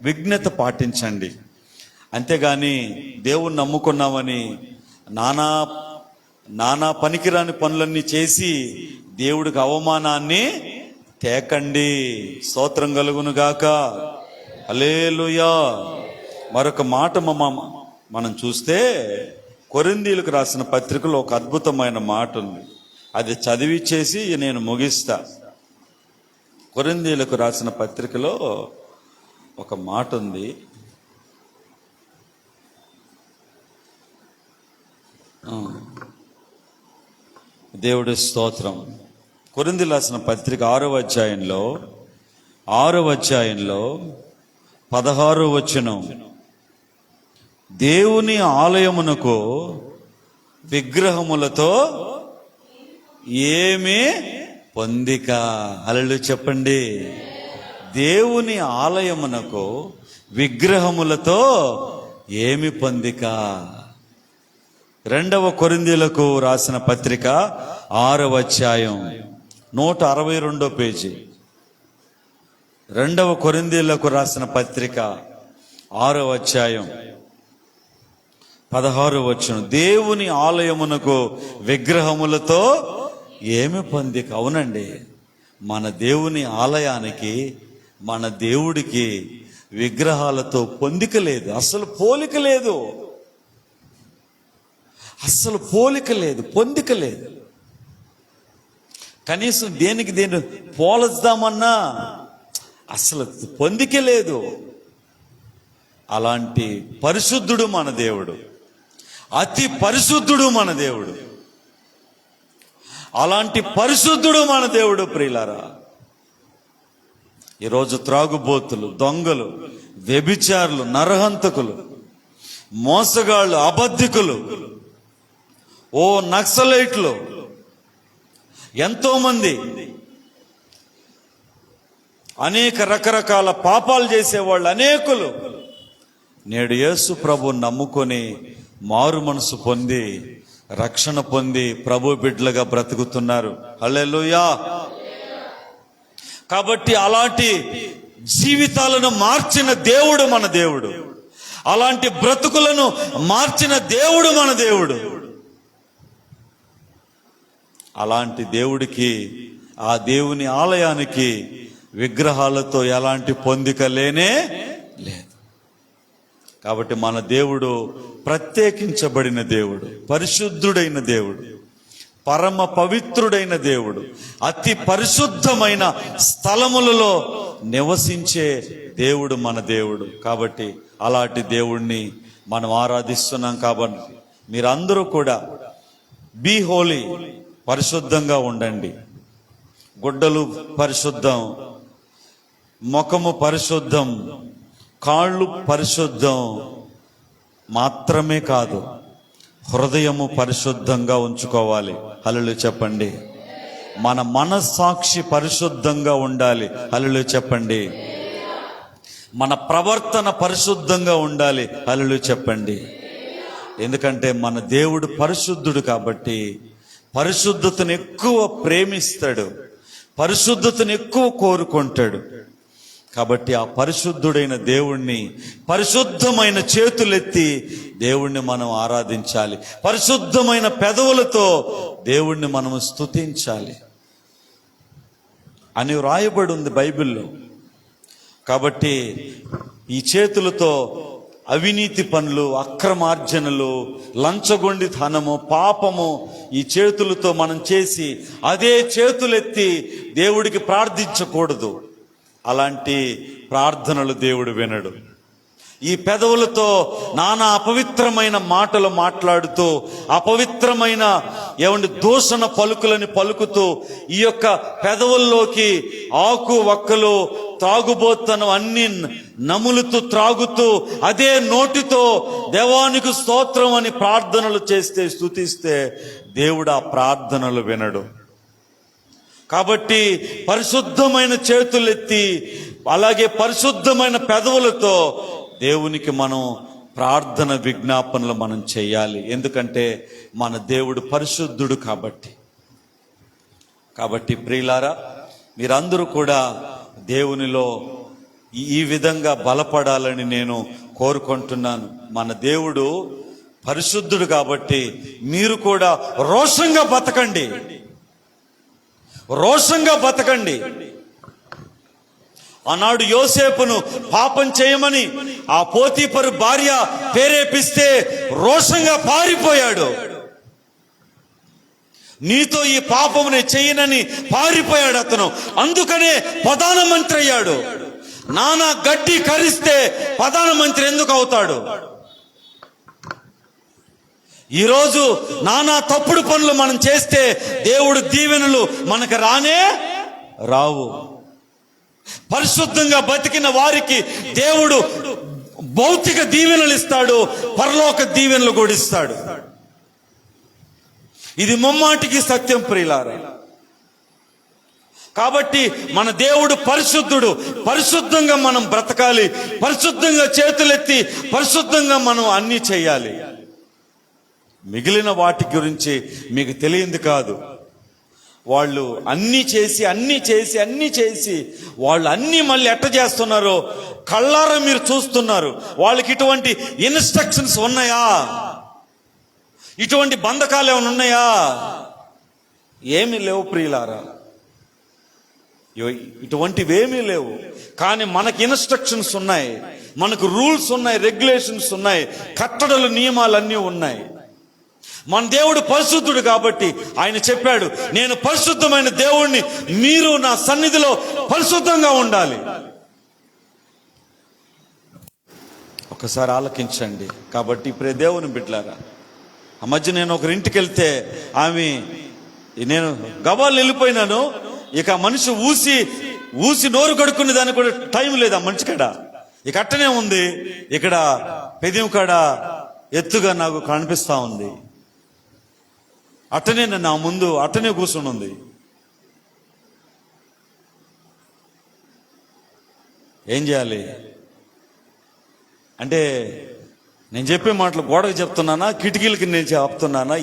విఘ్నత పాటించండి. అంతేగాని దేవుణ్ణి నమ్ముకున్నామని నానా పనికిరాని పనులన్నీ చేసి దేవుడికి అవమానాన్ని తేకండి. స్తోత్రం కలుగును గాక. హల్లెలూయా. మరొక మాట మనం చూస్తే కొరింథీయులకు రాసిన పత్రికలో ఒక అద్భుతమైన మాట ఉంది. అది చదివిచ్చేసి నేను ముగిస్తా. కొరింథీయులకు రాసిన పత్రికలో ఒక మాట ఉంది. దేవుడి స్తోత్రం. కొరింథీయులకు రాసిన పత్రిక 6వ అధ్యాయంలో 16వ వచనం, దేవుని ఆలయమునకు విగ్రహములతో ఏమి పొందిక. హల్లెలూయా చెప్పండి. దేవుని ఆలయమునకు విగ్రహములతో ఏమి పొందిక. 2వ కొరింథీయులకు రాసిన పత్రిక 6వ అధ్యాయం 162వ పేజీ. 2వ కొరింథీయులకు రాసిన పత్రిక 6వ అధ్యాయం 16వ వచనం, దేవుని ఆలయమునకు విగ్రహములతో ఏమి పొందిక. అవునండి, మన దేవుని ఆలయానికి, మన దేవుడికి విగ్రహాలతో పొందిక లేదు. అసలు పోలిక లేదు. పొందిక లేదు. కనీసం దేనికి పోల్చుదామన్నా అసలు పొందిక లేదు. అలాంటి పరిశుద్ధుడు మన దేవుడు, అతి పరిశుద్ధుడు మన దేవుడు. అలాంటి పరిశుద్ధుడు మన దేవుడు ప్రియులారా. ఈరోజు త్రాగుబోతులు, దొంగలు, వ్యభిచారులు, నరహంతకులు, మోసగాళ్ళు, అబద్ధికులు, నక్సలైట్లు, ఎంతో మంది అనేక రకరకాల పాపాలు చేసేవాళ్ళు అనేకులు నేడు యేసు ప్రభు నమ్ముకొని మారు మనసు పొంది రక్షణ పొంది ప్రభు బిడ్డలుగా బ్రతుకుతున్నారు. హల్లెలూయా. కాబట్టి అలాంటి జీవితాలను మార్చిన దేవుడు మన దేవుడు. అలాంటి బ్రతుకులను మార్చిన దేవుడు మన దేవుడు. అలాంటి దేవుడికి, ఆ దేవుని ఆలయానికి విగ్రహాలతో ఎలాంటి పొందిక లేనే లేదు. కాబట్టి మన దేవుడు ప్రత్యేకించబడిన దేవుడు, పరిశుద్ధుడైన దేవుడు, పరమ పవిత్రుడైన దేవుడు, అతి పరిశుద్ధమైన స్థలములలో నివసించే దేవుడు మన దేవుడు. కాబట్టి అలాంటి దేవుణ్ణి మనం ఆరాధిస్తున్నాం. కాబట్టి మీరందరూ కూడా బీ హోలీ, పరిశుద్ధంగా ఉండండి. గుడ్డలు పరిశుద్ధం, ముఖము పరిశుద్ధం, కాళ్ళు పరిశుద్ధం మాత్రమే కాదు, హృదయము పరిశుద్ధంగా ఉంచుకోవాలి. హల్లెలూయా చెప్పండి. మన మనస్సాక్షి పరిశుద్ధంగా ఉండాలి. హల్లెలూయా చెప్పండి. మన ప్రవర్తన పరిశుద్ధంగా ఉండాలి. హల్లెలూయా చెప్పండి. ఎందుకంటే మన దేవుడు పరిశుద్ధుడు కాబట్టి పరిశుద్ధతను ఎక్కువ ప్రేమిస్తాడు, పరిశుద్ధతను ఎక్కువ కోరుకుంటాడు. కాబట్టి ఆ పరిశుద్ధుడైన దేవుణ్ణి, పరిశుద్ధమైన చేతులెత్తి దేవుణ్ణి మనం ఆరాధించాలి. పరిశుద్ధమైన పెదవులతో దేవుణ్ణి మనం స్తుతించాలి అని రాయబడి ఉంది బైబిల్లో. కాబట్టి ఈ చేతులతో అవినీతి పనులు, అక్రమార్జనలు, లంచగొండితనము, పాపము ఈ చేతులతో మనం చేసి అదే చేతులెత్తి దేవుడికి ప్రార్థించకూడదు. అలాంటి ప్రార్థనలు దేవుడు వినడు. ఈ పెదవులతో నానా అపవిత్రమైన మాటలు మాట్లాడుతూ, అపవిత్రమైన దూషణ పలుకులని పలుకుతూ, ఈ యొక్క పెదవుల్లోకి ఆకు వక్కలు, తాగుబోతనం అన్ని నములుతూ త్రాగుతూ అదే నోటితో దేవానికి స్తోత్రం అని ప్రార్థనలు చేస్తే, స్తుతిస్తే దేవుడు ఆ ప్రార్థనలు వినడు. కాబట్టి పరిశుద్ధమైన చేతులెత్తి, అలాగే పరిశుద్ధమైన పెదవులతో దేవునికి మనం ప్రార్థన విజ్ఞాపనలు మనం చేయాలి. ఎందుకంటే మన దేవుడు పరిశుద్ధుడు కాబట్టి. ప్రియులారా, మీరందరూ కూడా దేవునిలో ఈ విధంగా బలపడాలని నేను కోరుకుంటున్నాను. మన దేవుడు పరిశుద్ధుడు కాబట్టి మీరు కూడా రోషంగా బతకండి, రోషంగా బతకండి. ఆనాడు యోసేపును పాపం చేయమని ఆ పోతీఫరు భార్య ప్రేరేపిస్తే రోషంగా పారిపోయాడు. నీతో ఈ పాపముని చేయనని పారిపోయాడు అతను. అందుకనే ప్రధానమంత్రి అయ్యాడు. నానా గడ్డి కరిస్తే ప్రధానమంత్రి ఎందుకు అవుతాడు? ఈరోజు నానా తప్పుడు పనులు మనం చేస్తే దేవుడు దీవెనలు మనకు రానే రావు. పరిశుద్ధంగా బతికిన వారికి దేవుడు భౌతిక దీవెనలు ఇస్తాడు, పరలోక దీవెనలు కూడా ఇస్తాడు. ఇది ముమ్మాటికి సత్యం ప్రియులారా. కాబట్టి మన దేవుడు పరిశుద్ధుడు. పరిశుద్ధంగా మనం బ్రతకాలి, పరిశుద్ధంగా చేతులెత్తి పరిశుద్ధంగా మనం అన్నీ చేయాలి. మిగిలిన వాటి గురించి మీకు తెలియంది కాదు. వాళ్ళు అన్నీ చేసి వాళ్ళు అన్నీ మళ్ళీ ఎట్ట చేస్తున్నారో కళ్ళారా మీరు చూస్తున్నారు. వాళ్ళకి ఇటువంటి ఇన్స్ట్రక్షన్స్ ఉన్నాయా? ఇటువంటి బంధకాలు ఏమైనా ఉన్నాయా? ఏమీ లేవు ప్రియులారా, ఇటువంటివేమీ లేవు. కానీ మనకి ఇన్స్ట్రక్షన్స్ ఉన్నాయి, మనకు రూల్స్ ఉన్నాయి, రెగ్యులేషన్స్ ఉన్నాయి, కట్టడలు నియమాలన్నీ ఉన్నాయి. మన దేవుడు పరిశుద్ధుడు కాబట్టి ఆయన చెప్పాడు, నేను పరిశుద్ధమైన దేవుణ్ణి, మీరు నా సన్నిధిలో పరిశుద్ధంగా ఉండాలి. ఒకసారి ఆలకించండి. కాబట్టి ఇప్పుడు దేవుని బిడ్డలారా, ఆ మధ్య నేను ఒకరింటికి వెళ్తే నేను గబాలు వెళ్ళిపోయినాను. ఇక మనిషి ఊసి నోరు కడుక్కునే దానికి కూడా టైం లేదు ఆ మనిషి కాడ. ఇక అట్టనే ఉంది, ఇక్కడ పెదిం కాడ ఎత్తుగా నాకు కనిపిస్తా ఉంది. అట్టనే నా ముందు అట్టనే కూర్చుని ఉంది. ఏం చేయాలి అంటే, నేను చెప్పే మాటలు గోడకు చెప్తున్నానా, కిటికీలకి నేను చెప్తున్నానా,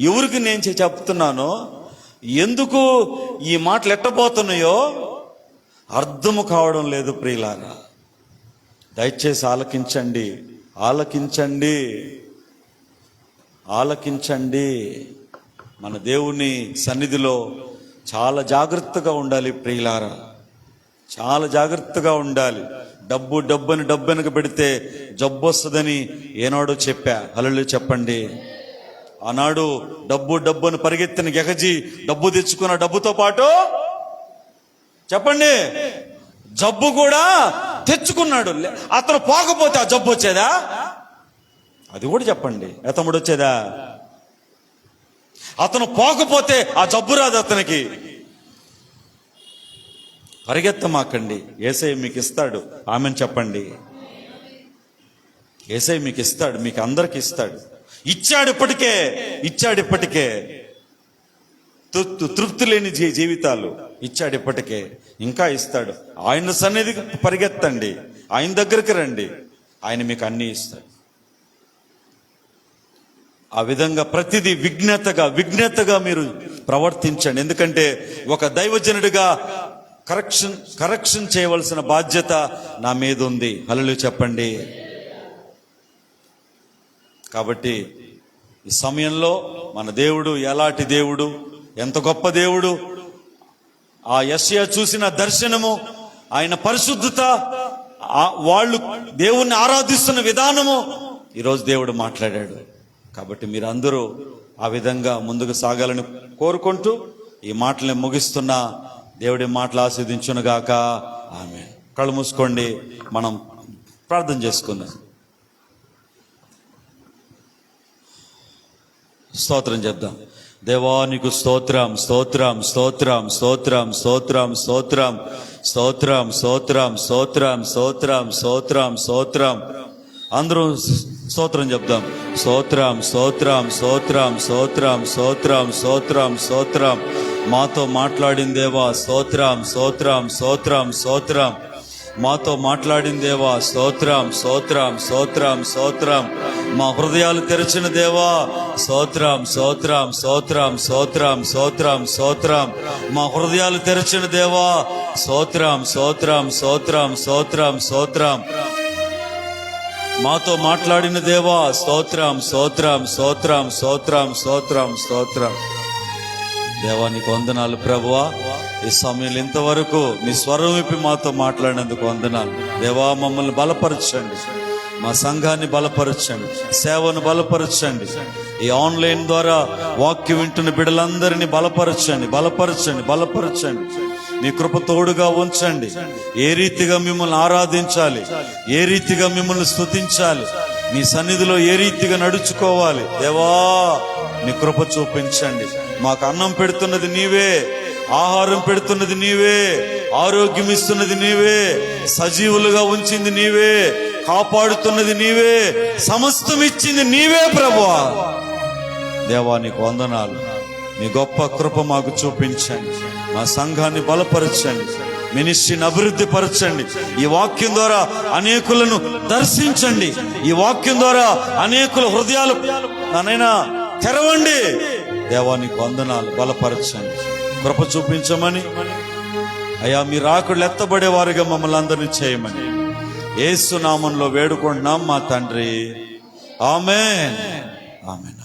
ఎవరికి నేను చెప్తున్నానో, ఎందుకు ఈ మాటలు ఎట్టబోతున్నాయో అర్థము కావడం లేదు ప్రియులారా. దయచేసి ఆలకించండి, ఆలకించండి, ఆలకించండి. మన దేవుని సన్నిధిలో చాలా జాగ్రత్తగా ఉండాలి ప్రియులారా, చాలా జాగ్రత్తగా ఉండాలి. డబ్బు వెనక పెడితే జబ్బు వస్తుందని ఏనాడో చెప్పా. హల్లెలూయా చెప్పండి. ఆనాడు డబ్బుని పరిగెత్తిన గెహజీ డబ్బు తెచ్చుకున్న డబ్బుతో పాటు చెప్పండి జబ్బు కూడా తెచ్చుకున్నాడు. అతను పోకపోతే ఆ జబ్బు వచ్చేదా? అది కూడా చెప్పండి. తమ్ముడు వచ్చేదా? అతను పోకపోతే ఆ జబ్బు రాదు అతనికి. పరిగెత్తమాకండి, యేసయ్య మీకు ఇస్తాడు. ఆమెను చెప్పండి. యేసయ్య మీకు ఇస్తాడు, మీకు అందరికి ఇస్తాడు. ఇచ్చాడు ఇప్పటికే. తృప్తి లేని జీవితాలు ఇచ్చాడు ఇప్పటికే, ఇంకా ఇస్తాడు. ఆయన సన్నిధికి పరిగెత్తండి, ఆయన దగ్గరికి రండి, ఆయన మీకు అన్నీ ఇస్తాడు. ఆ విధంగా ప్రతిదీ విజ్ఞతగా మీరు ప్రవర్తించండి. ఎందుకంటే ఒక దైవజనుడిగా కరెక్షన్ చేయవలసిన బాధ్యత నా మీద ఉంది. హల్లెలూయా చెప్పండి. కాబట్టి ఈ సమయంలో మన దేవుడు ఎలాంటి దేవుడు, ఎంత గొప్ప దేవుడు, ఆ యెషయా చూసిన దర్శనము, ఆయన పరిశుద్ధత, వాళ్ళు దేవుణ్ణి ఆరాధిస్తున్న విధానము ఈరోజు దేవుడు మాట్లాడాడు. కాబట్టి మీరందరూ ఆ విధంగా ముందుకు సాగాలని కోరుకుంటూ ఈ మాటల్ని ముగిస్తున్నా. దేవుడి మాటలు ఆస్వాదించునుగాక. ఆమేన్. కళ్ళు మూసుకోండి, మనం ప్రార్థన చేసుకుందాం. స్తోత్రం చెప్దాం. దేవా నీకు స్తోత్రం, స్తోత్రం, స్తోత్రం, స్తోత్రం, స్తోత్రం, స్తోత్రం, స్తోత్రం, స్తోత్రం, స్తోత్రం, స్తోత్రం, స్తోత్రం, స్తోత్రం. అందరూ స్తోత్రం చెప్దాం. స్తోత్రం, స్తోత్రం, స్తోత్రం, స్తోత్రం, స్తోత్రం, స్తోత్రం, స్తోత్రం. మాతో మాట్లాడిన దేవా స్తోత్రం, స్తోత్రం, స్తోత్రం, స్తోత్రం. మాతో మాట్లాడిన దేవా స్తోత్రం, స్తోత్రం, స్తోత్రం, స్తోత్రం. మా హృదయాలు తెరిచిన దేవా స్తోత్రం, స్తోత్రం, స్తోత్రం, స్తోత్రం, స్తోత్రం, స్తోత్రం. మా హృదయాలు తెరిచిన దేవా స్తోత్రం, స్తోత్రం, స్తోత్రం, స్తోత్రం, స్తోత్రం. మాతో మాట్లాడిన దేవా స్తోత్రం, స్తోత్రం, స్తోత్రం, స్తోత్రం, స్తోత్రం, స్తోత్రం. దేవా నీకు వందనాలు ప్రభువా. ఈ సమయంలో ఇంతవరకు నీ స్వరం విప్పి మాతో మాట్లాడినందుకు వందనాలు దేవా. మమ్మల్ని బలపరచండి, మా సంఘాన్ని బలపరచండి, సేవను బలపరచండి. ఈ ఆన్లైన్ ద్వారా వాక్యం వింటున్న బిడ్డలందరినీ బలపరచండి, బలపరచండి, బలపరచండి. మీ కృప తోడుగా ఉంచండి. ఏ రీతిగా మిమ్మల్ని ఆరాధించాలి, ఏ రీతిగా మిమ్మల్ని స్తుతించాలి, మీ సన్నిధిలో ఏ రీతిగా నడుచుకోవాలి దేవా నీ కృప చూపించండి. మాకు అన్నం పెడుతున్నది నీవే, ఆహారం పెడుతున్నది నీవే, ఆరోగ్యం ఇస్తున్నది నీవే, సజీవులుగా ఉంచింది నీవే, కాపాడుతున్నది నీవే, సమస్తం ఇచ్చింది నీవే ప్రభువా. దేవా నీకు వందనాలు. మీ గొప్ప కృప మాకు చూపించండి. మా సంఘాన్ని బలపరచండి, మినిస్ట్రీని అభివృద్ధి పరచండి. ఈ వాక్యం ద్వారా అనేకులను దర్శించండి. ఈ వాక్యం ద్వారా అనేకుల హృదయాలు నానైనా తెరవండి. దేవా నీకు వందనాలు. బలపరచండి, కృప చూపించమని అయ్యా మీ రాకుళ్ళు ఎత్తబడే వారిగా మమ్మల్ని అందరినీ చేయమని యేసు నామంలో వేడుకుంటున్నాం మా తండ్రి. ఆమేన్, ఆమేన్.